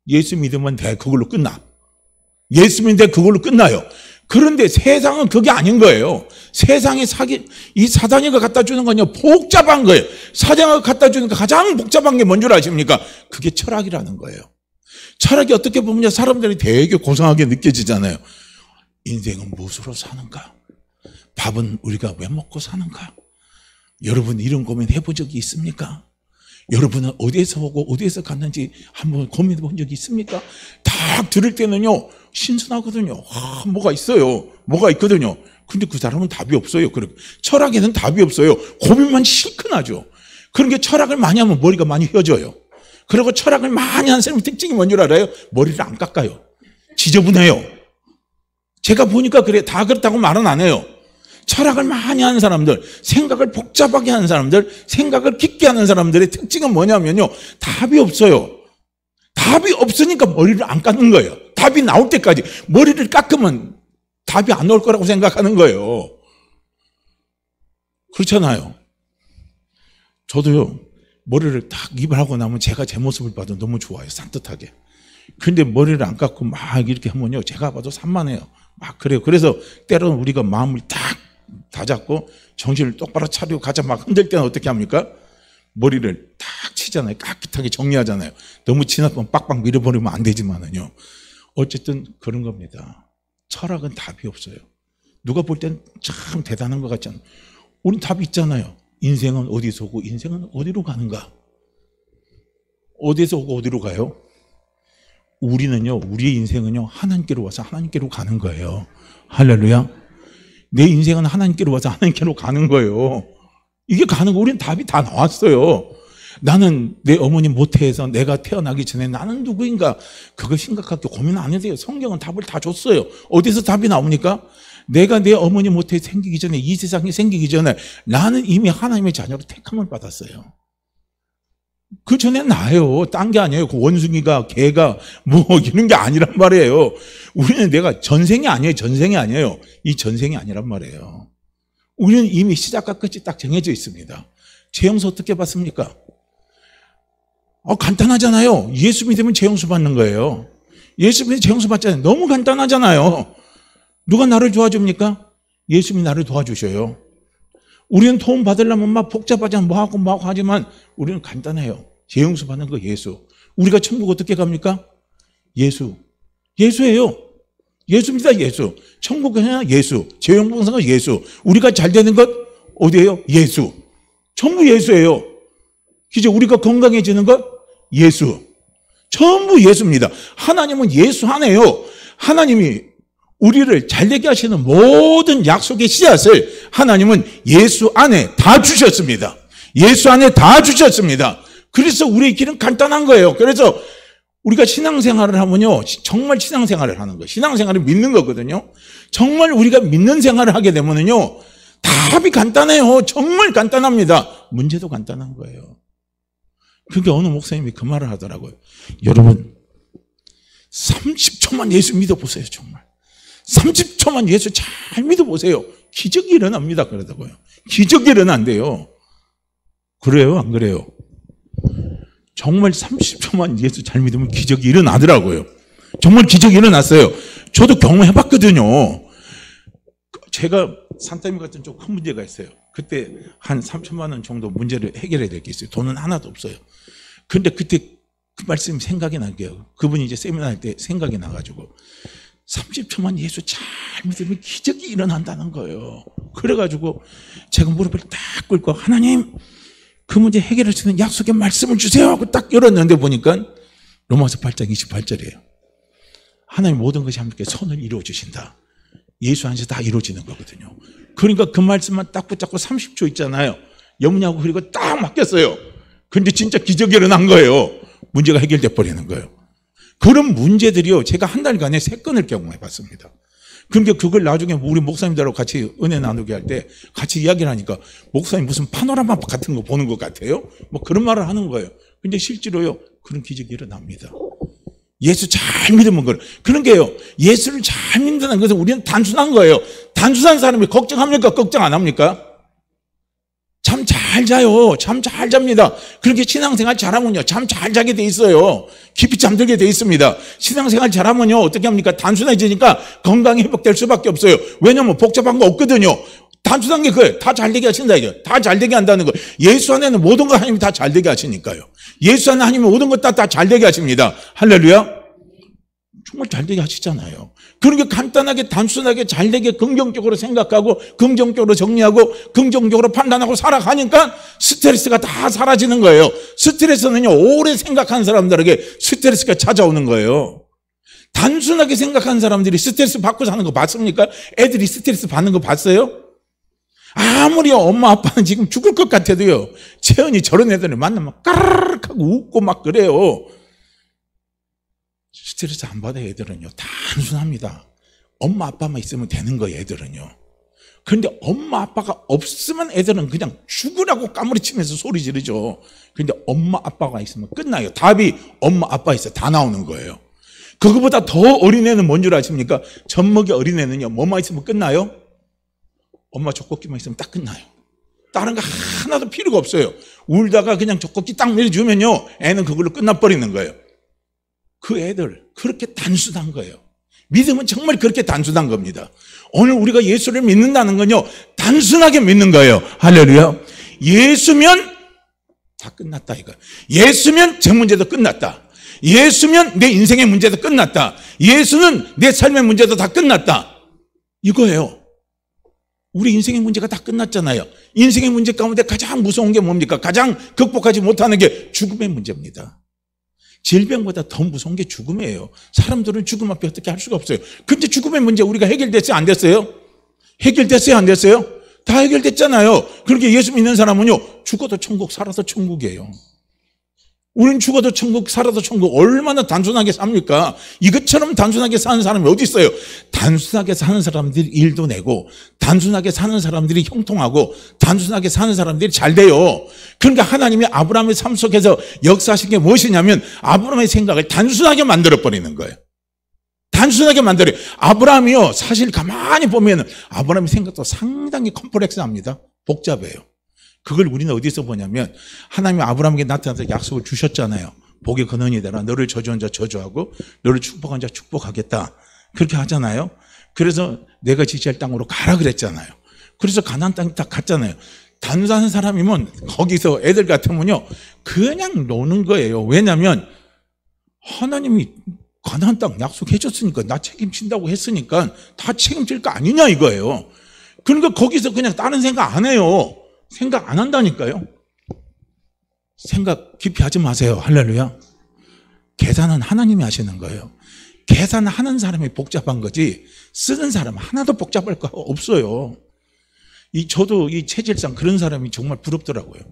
예수 믿으면 돼. 그걸로 끝나. 예수 믿으면 돼. 그걸로 끝나요. 그런데 세상은 그게 아닌 거예요. 세상에 이 사단이가 갖다 주는 건요, 복잡한 거예요. 사단이가 갖다 주는 거 가장 복잡한 게 뭔 줄 아십니까? 그게 철학이라는 거예요. 철학이 어떻게 보면 사람들이 되게 고상하게 느껴지잖아요. 인생은 무엇으로 사는가? 밥은 우리가 왜 먹고 사는가? 여러분 이런 고민 해본 적이 있습니까? 여러분은 어디에서 오고 어디에서 갔는지 한번 고민해 본 적이 있습니까? 딱 들을 때는요, 신선하거든요. 뭐가 있어요. 뭐가 있거든요. 근데 그 사람은 답이 없어요. 철학에는 답이 없어요. 고민만 실컷 하죠. 그런 게 철학을 많이 하면 머리가 많이 휘어져요. 그리고 철학을 많이 하는 사람의 특징이 뭔 줄 알아요? 머리를 안 깎아요. 지저분해요. 제가 보니까 그래. 다 그렇다고 말은 안 해요. 철학을 많이 하는 사람들, 생각을 복잡하게 하는 사람들, 생각을 깊게 하는 사람들의 특징은 뭐냐면요, 답이 없어요. 답이 없으니까 머리를 안 깎는 거예요. 답이 나올 때까지. 머리를 깎으면 답이 안 나올 거라고 생각하는 거예요. 그렇잖아요. 저도요, 머리를 딱 입을 하고 나면 제가 제 모습을 봐도 너무 좋아요. 산뜻하게. 근데 머리를 안 깎고 막 이렇게 하면요, 제가 봐도 산만해요. 막 그래요. 그래서 때로는 우리가 마음을 딱 다잡고 정신을 똑바로 차리고 가자 막 흔들 때는 어떻게 합니까? 머리를 딱 치잖아요. 깨끗하게 정리하잖아요. 너무 지나면 빡빡 밀어버리면 안 되지만은요. 어쨌든 그런 겁니다. 철학은 답이 없어요. 누가 볼 땐 참 대단한 것 같잖아요. 우린 답이 있잖아요. 인생은 어디서 오고 인생은 어디로 가는가? 어디에서 오고 어디로 가요? 우리는요, 우리의 인생은요, 하나님께로 와서 하나님께로 가는 거예요. 할렐루야. 내 인생은 하나님께로 와서 하나님께로 가는 거예요. 이게 가는 거, 우리는 답이 다 나왔어요. 나는 내 어머니 모태에서 내가 태어나기 전에 나는 누구인가? 그거 심각하게 고민 안 해도 돼요. 성경은 답을 다 줬어요. 어디서 답이 나옵니까? 내가 내 어머니 모태에 생기기 전에, 이 세상이 생기기 전에 나는 이미 하나님의 자녀로 택함을 받았어요. 그 전에 나예요. 딴 게 아니에요. 그 원숭이가, 개가, 뭐, 이런 게 아니란 말이에요. 우리는 내가 전생이 아니에요. 전생이 아니에요. 이 전생이 아니란 말이에요. 우리는 이미 시작과 끝이 딱 정해져 있습니다. 재용서 어떻게 받습니까? 간단하잖아요. 예수 믿으면 재용서 받는 거예요. 예수 믿으면 재용서 받잖아요. 너무 간단하잖아요. 누가 나를 도와줍니까? 예수님이 나를 도와주셔요. 우리는 도움 받으려면 막 복잡하지 않고 뭐하고 하지만 우리는 간단해요. 재용서 받는 거 예수. 우리가 천국 어떻게 갑니까? 예수. 예수예요. 예수입니다. 예수. 천국은 예수. 재용봉사가 예수. 우리가 잘 되는 것 어디예요? 예수. 전부 예수예요. 이제 우리가 건강해지는 것 예수. 전부 예수입니다. 하나님은 예수 안에요. 하나님이 우리를 잘되게 하시는 모든 약속의 씨앗을 하나님은 예수 안에 다 주셨습니다. 예수 안에 다 주셨습니다. 그래서 우리의 길은 간단한 거예요. 그래서 우리가 신앙생활을 하면요, 정말 신앙생활을 하는 거예요. 신앙생활을 믿는 거거든요. 정말 우리가 믿는 생활을 하게 되면요, 답이 간단해요. 정말 간단합니다. 문제도 간단한 거예요. 그러니까 어느 목사님이 그 말을 하더라고요. 여러분 30초만 예수 믿어보세요. 정말 30초만 예수 잘 믿어보세요. 기적이 일어납니다. 그러다고요. 기적이 일어난대요. 그래요? 안 그래요? 정말 30초만 예수 잘 믿으면 기적이 일어나더라고요. 정말 기적이 일어났어요. 저도 경험해봤거든요. 제가 산타미 같은 좀 큰 문제가 있어요. 그때 한 3천만 원 정도 문제를 해결해야 될 게 있어요. 돈은 하나도 없어요. 근데 그때 그 말씀이 생각이 나게요. 그분이 이제 세미나 할 때 생각이 나가지고 30초만 예수 잘 믿으면 기적이 일어난다는 거예요. 그래가지고 제가 무릎을 딱 꿇고 하나님 그 문제 해결할 수 있는 약속의 말씀을 주세요 하고 딱 열었는데 보니까 로마서 8장 28절이에요. 하나님 모든 것이 함께 선을 이루어 주신다. 예수 안에서 다 이루어지는 거거든요. 그러니까 그 말씀만 딱 붙잡고 30초 있잖아요. 염려하고 그리고 딱 맡겼어요. 근데 진짜 기적이 일어난 거예요. 문제가 해결돼 버리는 거예요. 그런 문제들이요. 제가 한 달간에 3건을 경험해 봤습니다. 그러니까 그걸 나중에 우리 목사님들하고 같이 은혜 나누게 할 때 같이 이야기를 하니까 목사님 무슨 파노라마 같은 거 보는 것 같아요? 뭐 그런 말을 하는 거예요. 근데 실제로요. 그런 기적이 일어납니다. 예수 잘 믿으면 그런 게요. 예수를 잘 믿는다는 것은 우리는 단순한 거예요. 단순한 사람이 걱정합니까? 걱정 안 합니까? 잠 잘 자요. 잠 잘 잡니다. 그렇게 신앙생활 잘하면요. 잠 잘 자게 돼 있어요. 깊이 잠들게 돼 있습니다. 신앙생활 잘하면요. 어떻게 합니까? 단순해지니까 건강이 회복될 수밖에 없어요. 왜냐면 복잡한 거 없거든요. 단순한 게 그거예요. 다 잘되게 하신다 이거. 다 잘되게 한다는 거. 예수 안에는 모든 거 하나님이 다 잘되게 하시니까요. 예수 안에 하나님은 모든 것 다 잘되게 하십니다. 할렐루야. 정말 잘되게 하시잖아요. 그러니까 간단하게 단순하게 잘되게 긍정적으로 생각하고 긍정적으로 정리하고 긍정적으로 판단하고 살아가니까 스트레스가 다 사라지는 거예요. 스트레스는요 오래 생각한 사람들에게 스트레스가 찾아오는 거예요. 단순하게 생각한 사람들이 스트레스 받고 사는 거 봤습니까? 애들이 스트레스 받는 거 봤어요? 아무리 엄마 아빠는 지금 죽을 것 같아도요 채연이 저런 애들을 만나면 까르르 하고 웃고 막 그래요. 스트레스 안 받아요. 애들은요 단순합니다. 엄마 아빠만 있으면 되는 거예요. 애들은요. 그런데 엄마 아빠가 없으면 애들은 그냥 죽으라고 까무리치면서 소리 지르죠. 그런데 엄마 아빠가 있으면 끝나요. 답이 엄마 아빠 있어 다 나오는 거예요. 그거보다 더 어린애는 뭔 줄 아십니까? 젖먹이 어린애는요 뭐만 있으면 끝나요? 엄마 젖꼭지만 있으면 딱 끝나요. 다른 거 하나도 필요가 없어요. 울다가 그냥 젖꼭지 딱 내려주면요 애는 그걸로 끝나버리는 거예요. 그 애들 그렇게 단순한 거예요. 믿음은 정말 그렇게 단순한 겁니다. 오늘 우리가 예수를 믿는다는 건요 단순하게 믿는 거예요. 할렐루야. 예수면 다 끝났다 이거. 예수면 제 문제도 끝났다. 예수면 내 인생의 문제도 끝났다. 예수는 내 삶의 문제도 다 끝났다. 이거예요. 우리 인생의 문제가 다 끝났잖아요. 인생의 문제 가운데 가장 무서운 게 뭡니까? 가장 극복하지 못하는 게 죽음의 문제입니다. 질병보다 더 무서운 게 죽음이에요. 사람들은 죽음 앞에 어떻게 할 수가 없어요. 근데 죽음의 문제 우리가 해결됐어요? 안 됐어요? 해결됐어요? 안 됐어요? 다 해결됐잖아요. 그렇게 예수 믿는 사람은요 죽어도 천국 살아도 천국이에요. 우리는 죽어도 천국 살아도 천국. 얼마나 단순하게 삽니까? 이것처럼 단순하게 사는 사람이 어디 있어요? 단순하게 사는 사람들이 일도 내고 단순하게 사는 사람들이 형통하고 단순하게 사는 사람들이 잘 돼요. 그러니까 하나님이 아브라함의 삶 속에서 역사하신 게 무엇이냐면 아브라함의 생각을 단순하게 만들어버리는 거예요. 단순하게 만들어요. 아브라함이요 사실 가만히 보면 아브라함의 생각도 상당히 컴플렉스합니다. 복잡해요. 그걸 우리는 어디서 보냐면 하나님이 아브라함에게 나타나서 약속을 주셨잖아요. 복의 근원이 되라. 너를 저주한 자 저주하고 너를 축복한 자 축복하겠다. 그렇게 하잖아요. 그래서 내가 지지할 땅으로 가라 그랬잖아요. 그래서 가나안 땅에 딱 갔잖아요. 단순한 사람이면 거기서 애들 같으면요 그냥 노는 거예요. 왜냐하면 하나님이 가나안 땅 약속해 줬으니까 나 책임진다고 했으니까 다 책임질 거 아니냐 이거예요. 그러니까 거기서 그냥 다른 생각 안 해요. 생각 안 한다니까요. 생각 깊이 하지 마세요. 할렐루야. 계산은 하나님이 하시는 거예요. 계산하는 사람이 복잡한 거지 쓰는 사람 하나도 복잡할 거 없어요. 저도 이 체질상 그런 사람이 정말 부럽더라고요.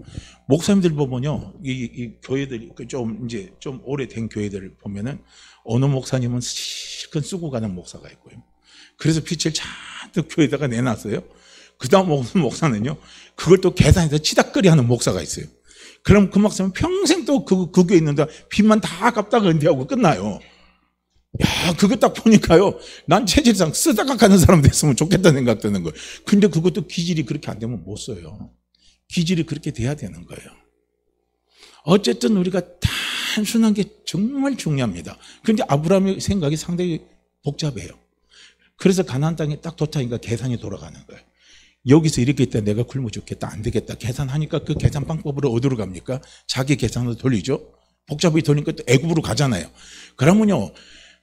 목사님들 보면요, 이 교회들 좀 오래된 교회들을 보면은 어느 목사님은 실컷 쓰고 가는 목사가 있고요. 그래서 빛을 잔뜩 교회에다가 내놨어요. 그 다음 목사는요, 그걸 또 계산해서 치닥거리 하는 목사가 있어요. 그럼 그 목사님 평생 또 그 교회 있는데 빚만 다 갚다가 은퇴하고 끝나요. 야, 그거 딱 보니까요, 난 체질상 쓰다가 가는 사람 됐으면 좋겠다는 생각 드는 거예요. 근데 그것도 기질이 그렇게 안 되면 못 써요. 기질이 그렇게 돼야 되는 거예요. 어쨌든 우리가 단순한 게 정말 중요합니다. 그런데 아브라함의 생각이 상당히 복잡해요. 그래서 가나안 땅에 딱 도착하니까 계산이 돌아가는 거예요. 여기서 이렇게 있다 내가 굶어 죽겠다 안 되겠다 계산하니까 그 계산 방법으로 어디로 갑니까? 자기 계산으로 돌리죠. 복잡하게 돌리니까 또 애굽으로 가잖아요. 그러면요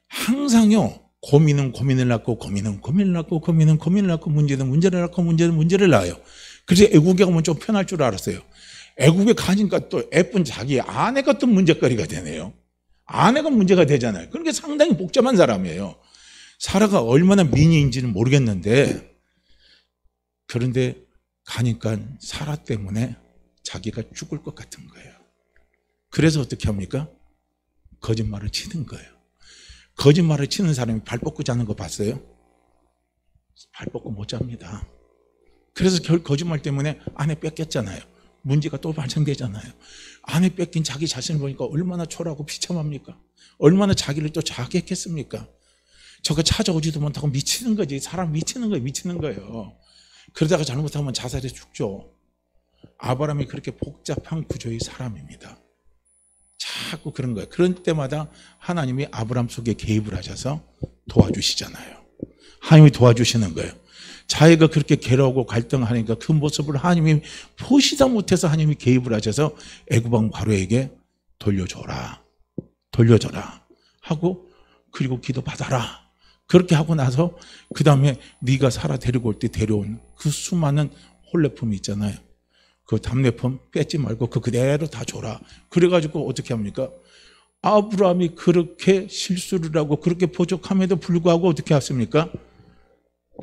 항상요 고민을 낳고 고민을 낳고 문제를 낳고 문제를 낳아요. 그래서 애국에 가면 좀 편할 줄 알았어요. 애국에 가니까 또 예쁜 자기 아내가 또 문제거리가 되네요. 아내가 문제가 되잖아요. 그러니까 상당히 복잡한 사람이에요. 사라가 얼마나 미니인지는 모르겠는데, 그런데 가니까 사라 때문에 자기가 죽을 것 같은 거예요. 그래서 어떻게 합니까? 거짓말을 치는 거예요. 거짓말을 치는 사람이 발 뻗고 자는 거 봤어요? 발 뻗고 못 잡니다. 그래서 거짓말 때문에 아내 뺏겼잖아요. 문제가 또 발생되잖아요. 아내 뺏긴 자기 자신을 보니까 얼마나 초라하고 비참합니까? 얼마나 자기를 또 자괴했겠습니까? 저거 찾아오지도 못하고 미치는 거지. 사람 미치는 거예요. 그러다가 잘못하면 자살해 죽죠. 아브라함이 그렇게 복잡한 구조의 사람입니다. 자꾸 그런 거예요. 그런 때마다 하나님이 아브라함 속에 개입을 하셔서 도와주시잖아요. 하나님이 도와주시는 거예요. 자기가 그렇게 괴로워하고 갈등하니까 그 모습을 하나님이 보시다 못해서 하나님이 개입을 하셔서 애굽왕 바로에게 돌려줘라 하고, 그리고 기도받아라. 그렇게 하고 나서 그 다음에 네가 사라 데리고 올 때 데려온 그 수많은 홀레품이 있잖아요. 그 답례품 뺏지 말고 그 그대로 다 줘라. 그래가지고 어떻게 합니까? 아브라함이 그렇게 실수를 하고 그렇게 부족함에도 불구하고 어떻게 했습니까?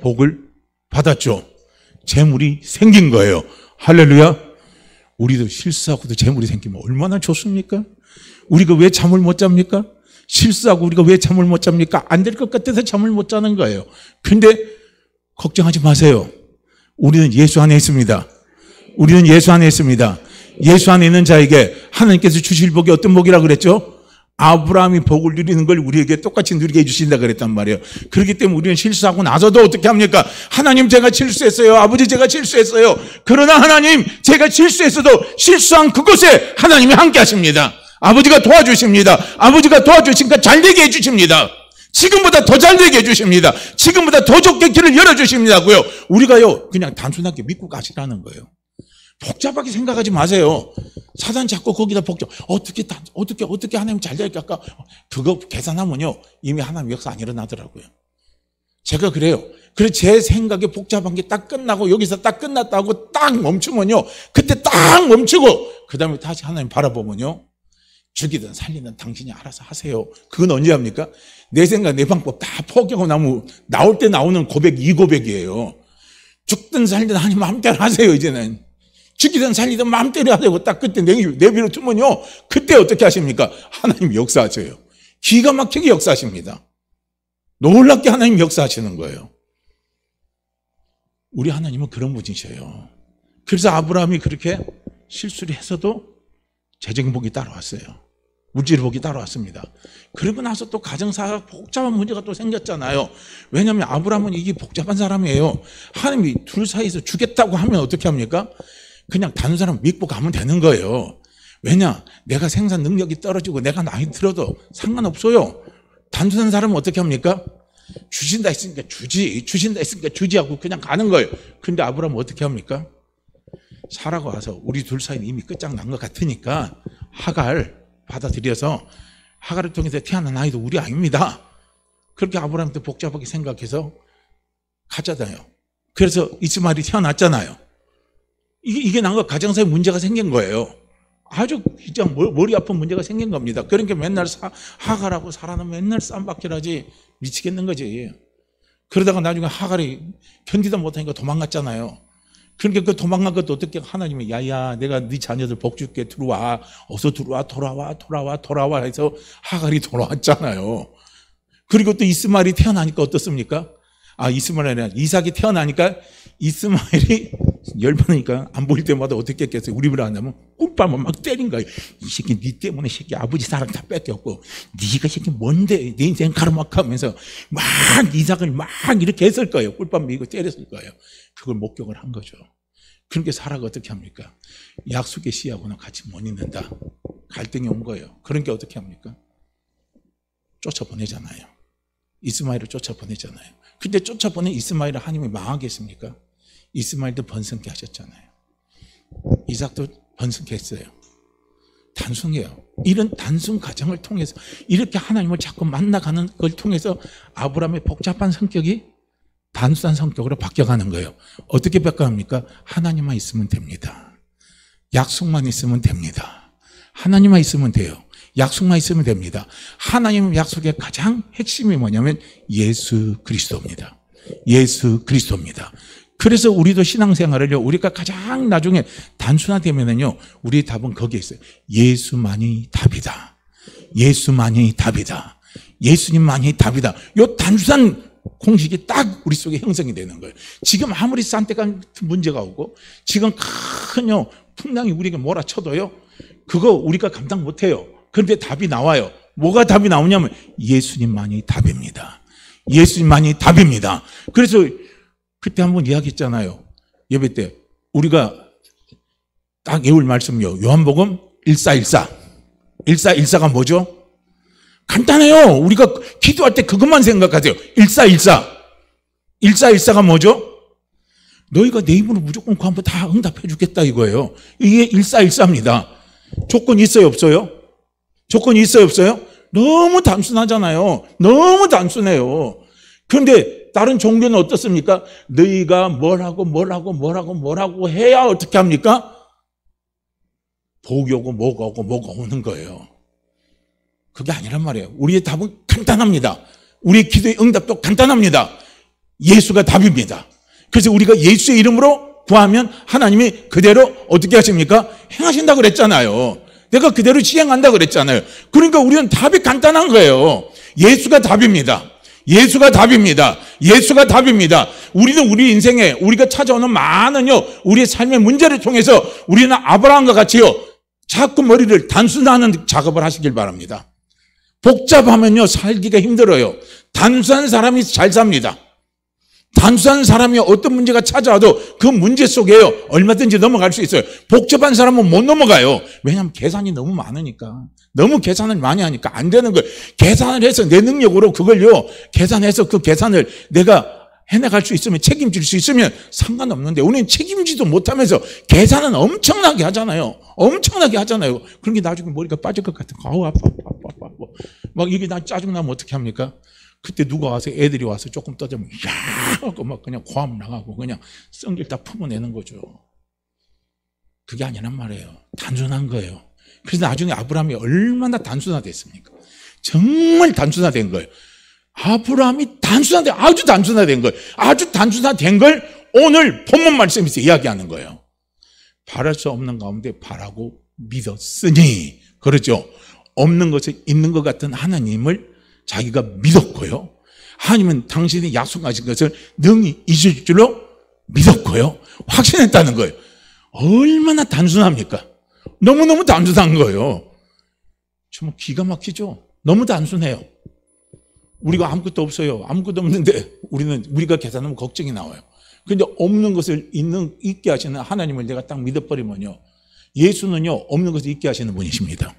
복을 받았죠. 재물이 생긴 거예요. 할렐루야. 우리도 실수하고도 재물이 생기면 얼마나 좋습니까? 우리가 왜 잠을 못 잡니까? 실수하고 우리가 왜 잠을 못 잡니까? 안 될 것 같아서 잠을 못 자는 거예요. 근데 걱정하지 마세요. 우리는 예수 안에 있습니다. 우리는 예수 안에 있습니다. 예수 안에 있는 자에게 하나님께서 주실 복이 어떤 복이라 그랬죠? 아브라함이 복을 누리는 걸 우리에게 똑같이 누리게 해주신다 그랬단 말이에요. 그렇기 때문에 우리는 실수하고 나서도 어떻게 합니까? 하나님 제가 실수했어요. 아버지 제가 실수했어요. 그러나 하나님 제가 실수했어도 실수한 그곳에 하나님이 함께 하십니다. 아버지가 도와주십니다. 아버지가 도와주시니까 잘되게 해주십니다. 지금보다 더 잘되게 해주십니다. 지금보다 더 좋게 길을 열어주십니다고요. 우리가요 그냥 단순하게 믿고 가시라는 거예요. 복잡하게 생각하지 마세요. 사단 자꾸 거기다 어떻게 하나님 잘 될까? 그거 계산하면요 이미 하나님 역사 안 일어나더라고요. 제가 그래요. 그래서 제 생각에 복잡한 게 딱 끝나고 여기서 딱 끝났다고 딱 멈추면요 그때 딱 멈추고 그 다음에 다시 하나님 바라보면요 죽이든 살리든 당신이 알아서 하세요. 그건 언제 합니까? 내 생각 내 방법 다 포기하고 나올 때 나오는 고백 이 고백이에요. 죽든 살든 하나님 마음대로 하세요. 이제는 죽이든 살리든 마음대로 하되고 딱 그때 내비로 두면요 그때 어떻게 하십니까? 하나님 역사하세요. 기가 막히게 역사하십니다. 놀랍게 하나님 역사하시는 거예요. 우리 하나님은 그런 분이셔요. 그래서 아브라함이 그렇게 실수를 했어도 재정의 복이 따라왔어요. 물질의 복이 따라왔습니다. 그러고 나서 또 가정사가 복잡한 문제가 또 생겼잖아요. 왜냐하면 아브라함은 이게 복잡한 사람이에요. 하나님이 둘 사이에서 주겠다고 하면 어떻게 합니까? 그냥 다른 사람 믿고 가면 되는 거예요. 왜냐? 내가 생산 능력이 떨어지고 내가 나이 들어도 상관없어요. 단순한 사람은 어떻게 합니까? 주신다 했으니까 주신다 했으니까 주지 하고 그냥 가는 거예요. 근데 아브라함은 어떻게 합니까? 사라가 와서 우리 둘 사이는 이미 끝장난 것 같으니까 하갈 받아들여서 하갈을 통해서 태어난 아이도 우리 아닙니다. 그렇게 아브라함도 복잡하게 생각해서 가잖아요. 그래서 이스마엘이 태어났잖아요. 이게 난가 가정사에 문제가 생긴 거예요. 아주 진짜 머리 아픈 문제가 생긴 겁니다. 그러니까 맨날 하갈하고 사라는 맨날 쌈박질하지 미치겠는 거지. 그러다가 나중에 하갈이 견디다 못하니까 도망갔잖아요. 그러니까 그 도망간 것도 어떻게 하나님이 야야 내가 네 자녀들 복 줄게 들어와 어서 들어와 돌아와 해서 하갈이 돌아왔잖아요. 그리고 또 이스마엘이 태어나니까 어떻습니까? 이스마엘이 아니라 이삭이 태어나니까 이스마엘이 열받으니까 안 보일 때마다 어떻게 했겠어요? 우리 집을 안 하면 꿀밤을 막 때린 거예요. 이 새끼 네 때문에 새끼 아버지 사랑 다 뺏겼고 네가 새끼 뭔데 내 인생 가로막하면서 막 이삭을 막 이렇게 했을 거예요. 꿀밤 미고 때렸을 거예요. 그걸 목격을 한 거죠. 그렇게 사라가 어떻게 합니까? 약속의 씨하고는 같이 못 있는다. 갈등이 온 거예요. 그런 게 어떻게 합니까? 쫓아보내잖아요. 이스마엘을 쫓아보내잖아요. 근데 쫓아보낸 이스마엘을 하나님이 망하게 했습니까? 이스마엘도 번성케 하셨잖아요. 이삭도 번성케 했어요. 단순해요. 이런 단순 과정을 통해서 이렇게 하나님을 자꾸 만나가는 걸 통해서 아브라함의 복잡한 성격이 단순한 성격으로 바뀌어가는 거예요. 어떻게 바뀌어갑니까? 하나님만 있으면 됩니다. 약속만 있으면 됩니다. 하나님만 있으면 돼요. 약속만 있으면 됩니다. 하나님 약속의 가장 핵심이 뭐냐면 예수 그리스도입니다. 예수 그리스도입니다. 그래서 우리도 신앙생활을요, 우리가 가장 나중에 단순화되면은요, 우리의 답은 거기에 있어요. 예수만이 답이다. 예수만이 답이다. 예수님만이 답이다. 요 단순한 공식이 딱 우리 속에 형성이 되는 거예요. 지금 아무리 싼 때가 문제가 오고, 지금 큰요, 풍랑이 우리에게 몰아쳐도요, 그거 우리가 감당 못 해요. 그런데 답이 나와요. 뭐가 답이 나오냐면 예수님만이 답입니다. 예수님만이 답입니다. 그래서 그때 한번 이야기했잖아요. 예배 때 우리가 딱 외울 말씀이요. 요한복음 1414. 1414가 뭐죠? 간단해요. 우리가 기도할 때 그것만 생각하세요. 1414. 1414가 뭐죠? 너희가 내 입으로 무조건 구하면 다 응답해 주겠다 이거예요. 이게 1414입니다. 조건이 있어요, 없어요? 조건이 있어요, 없어요? 너무 단순하잖아요. 너무 단순해요. 그런데 다른 종교는 어떻습니까? 너희가 뭘 하고 해야 어떻게 합니까? 복이 오고 뭐가 오는 거예요. 그게 아니란 말이에요. 우리의 답은 간단합니다. 우리의 기도의 응답도 간단합니다. 예수가 답입니다. 그래서 우리가 예수의 이름으로 구하면 하나님이 그대로 어떻게 하십니까? 행하신다고 그랬잖아요. 내가 그대로 시행한다 그랬잖아요. 그러니까 우리는 답이 간단한 거예요. 예수가 답입니다. 예수가 답입니다. 예수가 답입니다. 우리는 우리 인생에 우리가 찾아오는 많은요, 우리의 삶의 문제를 통해서 우리는 아브라함과 같이요, 자꾸 머리를 단순화하는 작업을 하시길 바랍니다. 복잡하면요, 살기가 힘들어요. 단순한 사람이 잘 삽니다. 단순한 사람이 어떤 문제가 찾아와도 그 문제 속에요, 얼마든지 넘어갈 수 있어요. 복잡한 사람은 못 넘어가요. 왜냐하면 계산이 너무 많으니까. 너무 계산을 많이 하니까 안 되는 거예요. 계산을 해서 내 능력으로 그걸요, 계산해서 그 계산을 내가 해나갈 수 있으면, 책임질 수 있으면 상관없는데, 우리는 책임지도 못하면서 계산은 엄청나게 하잖아요. 엄청나게 하잖아요. 그런 게 나중에 머리가 빠질 것 같아. 아우, 아파. 막 이게 나 짜증나면 어떻게 합니까? 그때 누가 와서, 애들이 와서 조금 떠들면 야 하고 막 그냥 고함 나가고 그냥 성질 다 품어내는 거죠. 그게 아니란 말이에요. 단순한 거예요. 그래서 나중에 아브라함이 얼마나 단순화됐습니까? 정말 단순화된 거예요. 아브라함이 아주 단순화된 거예요. 아주 단순화된 걸 오늘 본문 말씀에서 이야기하는 거예요. 바랄 수 없는 가운데 바라고 믿었으니, 그렇죠? 없는 것을 있는 것 같은 하나님을 자기가 믿었고요. 하나님은 당신이 약속하신 것을 능히 이루실 줄로 믿었고요. 확신했다는 거예요. 얼마나 단순합니까? 너무너무 단순한 거예요. 정말 기가 막히죠? 너무 단순해요. 우리가 아무것도 없어요. 아무것도 없는데 우리가 계산하면 걱정이 나와요. 그런데 없는 것을 있게 하시는 하나님을 내가 딱 믿어버리면요, 예수는요, 없는 것을 있게 하시는 분이십니다.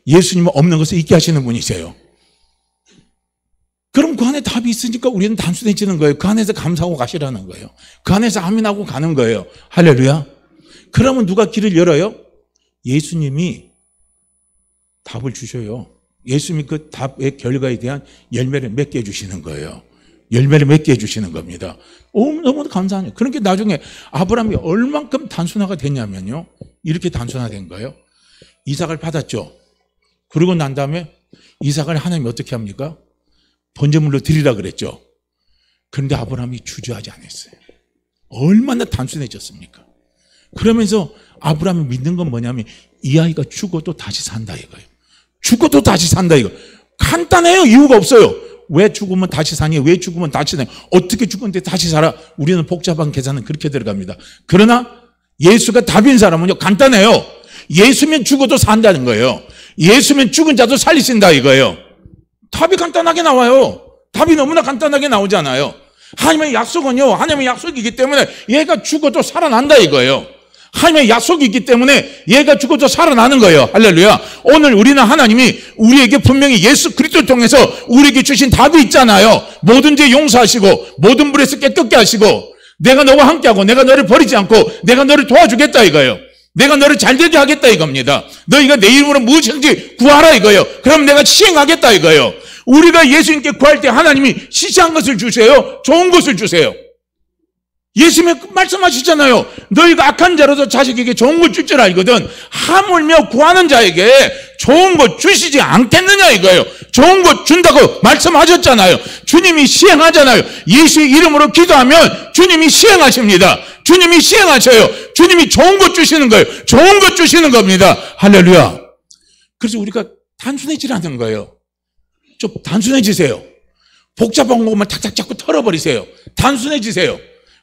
예수님은 없는 것을 있게 하시는 분이세요. 그럼 그 안에 답이 있으니까 우리는 단순해지는 거예요. 그 안에서 감사하고 가시라는 거예요. 그 안에서 아멘하고 가는 거예요. 할렐루야. 그러면 누가 길을 열어요? 예수님이 답을 주셔요. 예수님이 그 답의 결과에 대한 열매를 맺게 해주시는 거예요. 열매를 맺게 해주시는 겁니다. 너무 감사하네요. 그러니까 나중에 아브라함이 얼만큼 단순화가 됐냐면요, 이렇게 단순화된 거예요. 이삭을 받았죠. 그러고 난 다음에 이삭을 하나님이 어떻게 합니까? 번제물로 드리라 그랬죠. 그런데 아브라함이 주저하지 않았어요. 얼마나 단순해졌습니까? 그러면서 아브라함이 믿는 건 뭐냐면 이 아이가 죽어도 다시 산다 이거예요. 죽어도 다시 산다 이거. 간단해요. 이유가 없어요. 왜 죽으면 다시 사니? 왜 죽으면 다시 사니? 어떻게 죽었는데 다시 살아? 우리는 복잡한 계산은 그렇게 들어갑니다. 그러나 예수가 답인 사람은요, 간단해요. 예수면 죽어도 산다는 거예요. 예수면 죽은 자도 살리신다 이거예요. 답이 간단하게 나와요. 답이 너무나 간단하게 나오잖아요. 하나님의 약속은요, 하나님의 약속이기 때문에 얘가 죽어도 살아난다 이거예요. 하나님의 약속이기 때문에 얘가 죽어도 살아나는 거예요. 할렐루야. 오늘 우리는 하나님이 우리에게 분명히 예수 그리스도를 통해서 우리에게 주신 답이 있잖아요. 모든 죄 용서하시고 모든 불에서 깨끗게 하시고 내가 너와 함께하고 내가 너를 버리지 않고 내가 너를 도와주겠다 이거예요. 내가 너를 잘되게 하겠다 이겁니다. 너희가 내 이름으로 무엇이든지 구하라 이거예요. 그럼 내가 시행하겠다 이거예요. 우리가 예수님께 구할 때 하나님이 시시한 것을 주세요? 좋은 것을 주세요? 예수님이 말씀하시잖아요. 너희가 악한 자로도 자식에게 좋은 것 줄 줄 알거든 하물며 구하는 자에게 좋은 것 주시지 않겠느냐 이거예요. 좋은 것 준다고 말씀하셨잖아요. 주님이 시행하잖아요. 예수의 이름으로 기도하면 주님이 시행하십니다. 주님이 시행하셔요. 주님이 좋은 것 주시는 거예요. 좋은 것 주시는 겁니다. 할렐루야. 그래서 우리가 단순해지라는 거예요. 좀 단순해지세요. 복잡한 것만 탁탁 잡고 털어버리세요. 단순해지세요.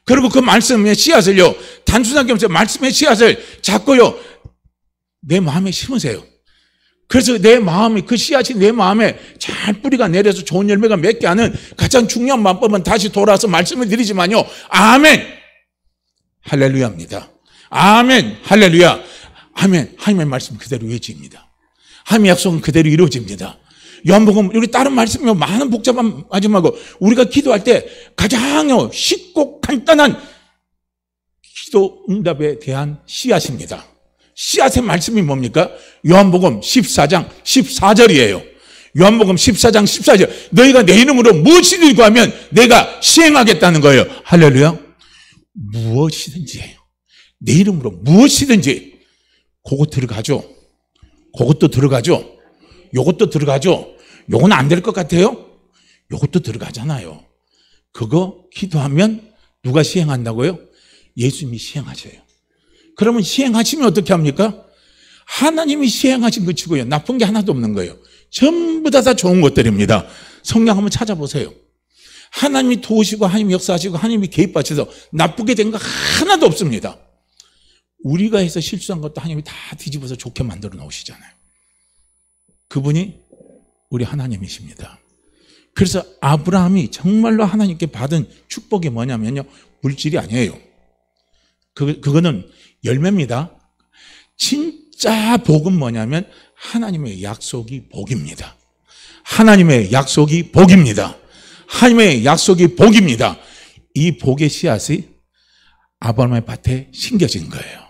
그리고 그 말씀의 씨앗을요, 단순하게 하면서 말씀의 씨앗을 잡고요, 내 마음에 심으세요. 그래서 내 마음이, 그 씨앗이 내 마음에 잘 뿌리가 내려서 좋은 열매가 맺게 하는 가장 중요한 방법은 다시 돌아와서 말씀을 드리지만요, 아멘! 할렐루야입니다. 아멘! 할렐루야! 아멘! 하나님의 말씀 그대로 이루어집니다. 하나님의 약속은 그대로 이루어집니다. 요한복음 여기 다른 말씀이 많은 복잡한 하지 말고 우리가 기도할 때 가장 쉽고 간단한 기도 응답에 대한 씨앗입니다. 씨앗의 말씀이 뭡니까? 요한복음 14장 14절이에요. 요한복음 14장 14절. 너희가 내 이름으로 무엇이든지 구하면 내가 시행하겠다는 거예요. 할렐루야. 무엇이든지예요. 내 이름으로 무엇이든지. 그거 들어가죠. 그것도 들어가죠. 요것도 들어가죠. 요건 안 될 것 같아요? 요것도 들어가잖아요. 그거 기도하면 누가 시행한다고요? 예수님이 시행하셔요. 그러면 시행하시면 어떻게 합니까? 하나님이 시행하신 것 치고요, 나쁜 게 하나도 없는 거예요. 전부 다 좋은 것들입니다. 성경 한번 찾아보세요. 하나님이 도우시고 하나님이 역사하시고 하나님이 개입하셔서 나쁘게 된 거 하나도 없습니다. 우리가 해서 실수한 것도 하나님이 다 뒤집어서 좋게 만들어 놓으시잖아요. 그분이 우리 하나님이십니다. 그래서 아브라함이 정말로 하나님께 받은 축복이 뭐냐면요, 물질이 아니에요. 그거는 열매입니다. 진짜 복은 뭐냐면 하나님의 약속이 복입니다. 하나님의 약속이 복입니다. 하나님의 약속이 복입니다. 이 복의 씨앗이 아브라함의 밭에 심겨진 거예요.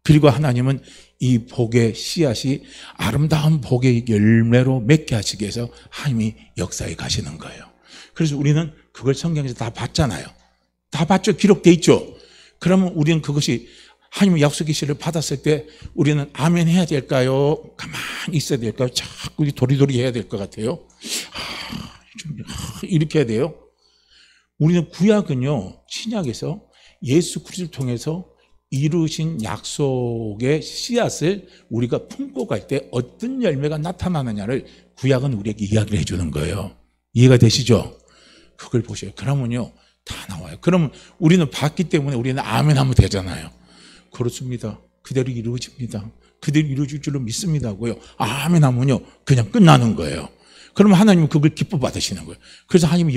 그리고 하나님은 이 복의 씨앗이 아름다운 복의 열매로 맺게 하시기 위해서 하나님이 역사에 가시는 거예요. 그래서 우리는 그걸 성경에서 다 봤잖아요. 다 봤죠. 기록돼 있죠. 그러면 우리는 그것이 하나님의 약속의 씨를 받았을 때 우리는 아멘 해야 될까요? 가만히 있어야 될까요? 자꾸 도리도리 해야 될 것 같아요. 이렇게 해야 돼요. 우리는 구약은요, 신약에서 예수 그리스도를 통해서 이루신 약속의 씨앗을 우리가 품고 갈 때 어떤 열매가 나타나느냐를 구약은 우리에게 이야기를 해주는 거예요. 이해가 되시죠? 그걸 보셔요. 그러면요, 다 나와요. 그러면 우리는 봤기 때문에 우리는 아멘 하면 되잖아요. 그렇습니다. 그대로 이루어집니다. 그대로 이루어질 줄로 믿습니다고요. 아멘 하면요, 그냥 끝나는 거예요. 그러면 하나님은 그걸 기뻐 받으시는 거예요. 그래서 하나님이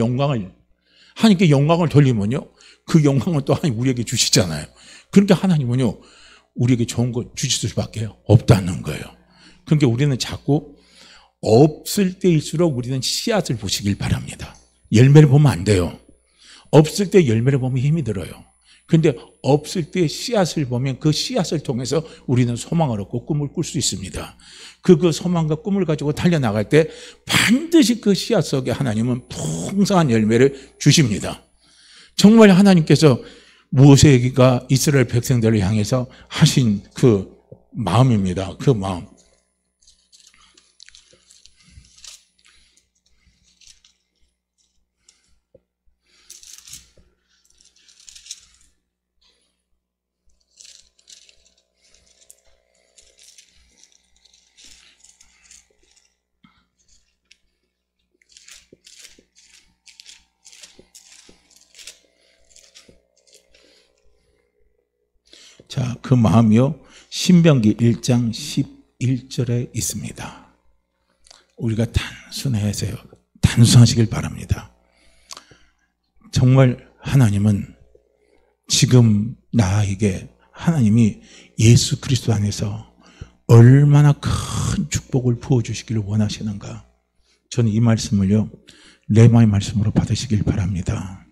하나님께 영광을 돌리면요, 그 영광을 또 하나님 우리에게 주시잖아요. 그러니까 하나님은요, 우리에게 좋은 거 주실 수밖에 없다는 거예요. 그러니까 우리는 자꾸 없을 때일수록 우리는 씨앗을 보시길 바랍니다. 열매를 보면 안 돼요. 없을 때 열매를 보면 힘이 들어요. 그런데 없을 때 씨앗을 보면 그 씨앗을 통해서 우리는 소망을 얻고 꿈을 꿀 수 있습니다. 그 소망과 꿈을 가지고 달려나갈 때 반드시 그 씨앗 속에 하나님은 풍성한 열매를 주십니다. 정말 하나님께서 모세가 이스라엘 백성들을 향해서 하신 그 마음입니다. 그 마음. 그 마음이요 신명기 1장 11절에 있습니다. 우리가 단순해서요. 단순하시길 바랍니다. 정말 하나님은 지금 나에게 하나님이 예수 그리스도 안에서 얼마나 큰 축복을 부어주시기를 원하시는가. 저는 이 말씀을요 레마의 말씀으로 받으시길 바랍니다.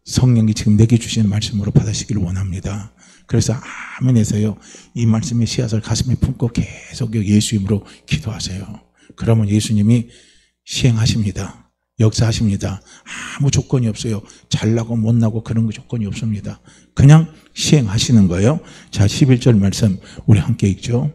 성령이 지금 내게 주시는 말씀으로 받으시기를 원합니다. 그래서 아멘에서요 이 말씀의 씨앗을 가슴에 품고 계속 예수 이름으로 기도하세요. 그러면 예수님이 시행하십니다. 역사하십니다. 아무 조건이 없어요. 잘나고 못나고 그런 거 조건이 없습니다. 그냥 시행하시는 거예요. 자, 11절 말씀 우리 함께 읽죠.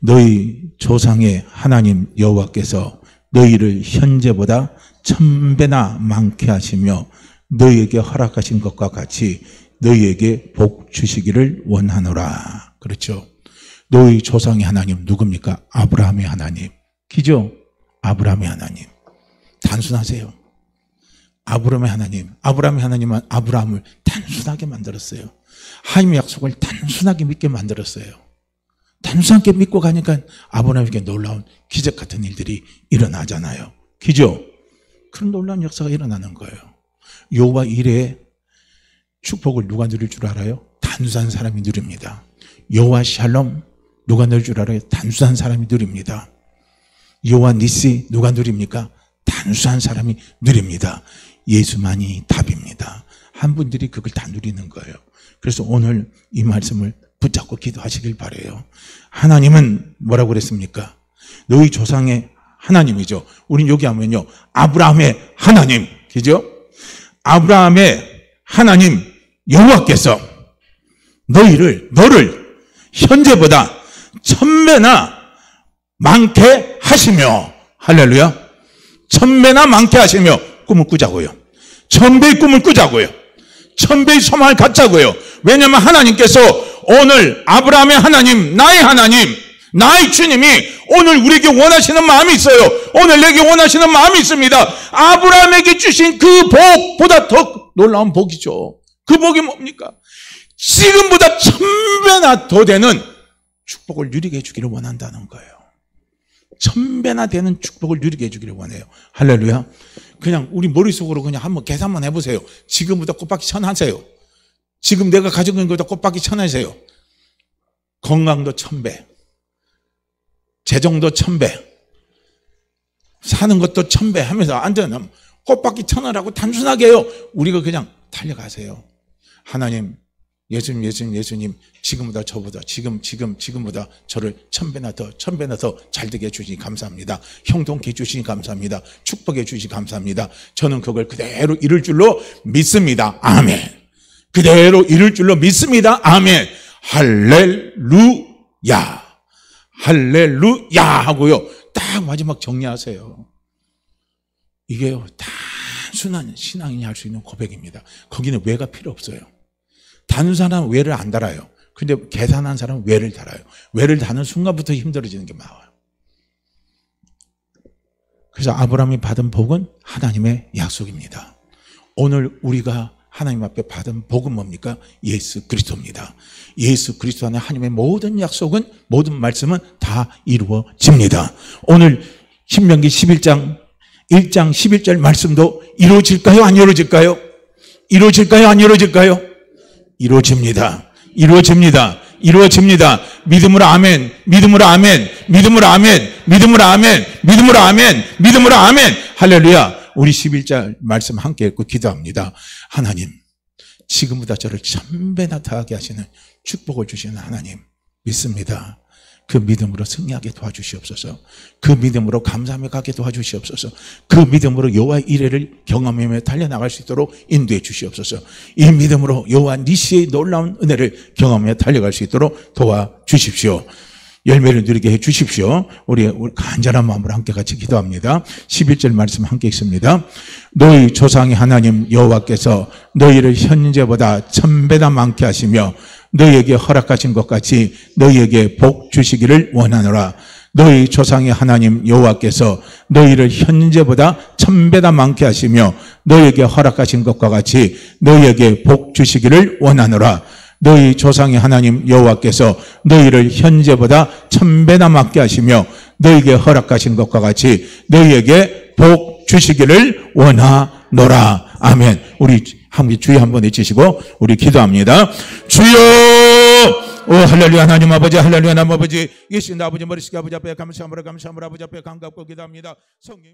너희 조상의 하나님 여호와께서 너희를 현재보다 1000배나 많게 하시며 너희에게 허락하신 것과 같이 너희에게 복 주시기를 원하노라. 그렇죠. 너희 조상의 하나님 누굽니까? 아브라함의 하나님. 기죠? 아브라함의 하나님. 단순하세요. 아브라함의 하나님은 아브라함을 단순하게 만들었어요. 하나님의 약속을 단순하게 믿게 만들었어요. 단순하게 믿고 가니까 아브라함에게 놀라운 기적 같은 일들이 일어나잖아요. 기죠? 그런 놀라운 역사가 일어나는 거예요. 여호와 이레의 축복을 누가 누릴 줄 알아요? 단순한 사람이 누립니다. 여호와 샬롬 누가 누릴 줄 알아요? 단순한 사람이 누립니다. 여호와 니시 누가 누립니까? 단순한 사람이 누립니다. 예수만이 답입니다. 한 분들이 그걸 다 누리는 거예요. 그래서 오늘 이 말씀을 붙잡고 기도하시길 바라요. 하나님은 뭐라고 그랬습니까? 너희 조상의 하나님이죠. 우린 여기 하면요 아브라함의 하나님, 그죠? 아브라함의 하나님 여호와께서 너를 현재보다 1000배나 많게 하시며, 할렐루야, 1000배나 많게 하시며 꿈을 꾸자고요. 1000배의 꿈을 꾸자고요. 1000배의 소망을 갖자고요. 왜냐하면 하나님께서 오늘 아브라함의 하나님, 나의 주님이 오늘 우리에게 원하시는 마음이 있어요. 오늘 내게 원하시는 마음이 있습니다. 아브라함에게 주신 그 복보다 더 놀라운 복이죠. 그 복이 뭡니까? 지금보다 1000배나 더 되는 축복을 누리게 해주기를 원한다는 거예요. 1000배나 되는 축복을 누리게 해주기를 원해요. 할렐루야. 그냥 우리 머릿속으로 그냥 한번 계산만 해보세요. 지금보다 꽃받기 1000 하세요. 지금 내가 가지고 있는 것보다 꽃받기 1000 하세요. 건강도 1000배, 재정도 1000배, 사는 것도 1000배 하면서 안 되면 꽃받기 1000을 하고 단순하게 해요. 우리가 그냥 달려가세요. 하나님, 예수님, 지금보다 저보다, 지금보다 저를 1000배나 더 잘되게 해주시니 감사합니다. 형통케 해주시니 감사합니다. 축복해 주시니 감사합니다. 저는 그걸 그대로 이룰 줄로 믿습니다. 아멘. 그대로 이룰 줄로 믿습니다. 아멘. 할렐루야. 할렐루야 하고요. 딱 마지막 정리하세요. 이게요, 단순한 신앙인이 할 수 있는 고백입니다. 거기는 왜가 필요 없어요. 단순한 사람은 왜를 안 달아요. 근데 계산한 사람은 왜를 달아요. 왜를 다는 순간부터 힘들어지는 게 나와요. 그래서 아브라함이 받은 복은 하나님의 약속입니다. 오늘 우리가 하나님 앞에 받은 복은 뭡니까? 예수 그리스도입니다. 예수 그리스도 안에 하나님의 모든 약속은, 모든 말씀은 다 이루어집니다. 오늘 신명기 11장 1장 11절 말씀도 이루어질까요? 안 이루어질까요? 이루어질까요? 안 이루어질까요? 이루어집니다. 이루어집니다. 이루어집니다. 믿음으로 아멘, 믿음으로 아멘, 믿음으로 아멘, 믿음으로 아멘, 믿음으로 아멘, 믿음으로 아멘. 할렐루야. 우리 11절 말씀 함께 읽고 기도합니다. 하나님, 지금보다 저를 1000배나 더하게 하시는 축복을 주시는 하나님 믿습니다. 그 믿음으로 승리하게 도와주시옵소서. 그 믿음으로 감사하며 가게 도와주시옵소서. 그 믿음으로 여호와의 이레를 경험하며 달려나갈 수 있도록 인도해 주시옵소서. 이 믿음으로 여호와 니시의 놀라운 은혜를 경험하며 달려갈 수 있도록 도와주십시오. 열매를 누리게 해 주십시오. 우리 간절한 마음으로 함께 같이 기도합니다. 11절 말씀 함께 읽습니다. 너희 조상의 하나님 여호와께서 너희를 현재보다 1000배나 많게 하시며 너희에게 허락하신 것 같이 너희에게 복 주시기를 원하노라. 너희 조상의 하나님 여호와께서 너희를 현재보다 1000배나 많게 하시며 너희에게 허락하신 것과 같이 너희에게 복 주시기를 원하노라. 너희 조상의 하나님 여호와께서 너희를 현재보다 1000배나 많게 하시며 너희에게 허락하신 것과 같이 너희에게 복 주시기를 원하노라. 아멘. 우리 함께 주여 한번 외치시고 우리 기도합니다. 주여! 오 할렐루야. 하나님 아버지, 할렐루야. 하나님 아버지, 예수님 아버지, 머리식이 아버지 앞에 감사함으로 아버지 앞에 감격하고 기도합니다. 성령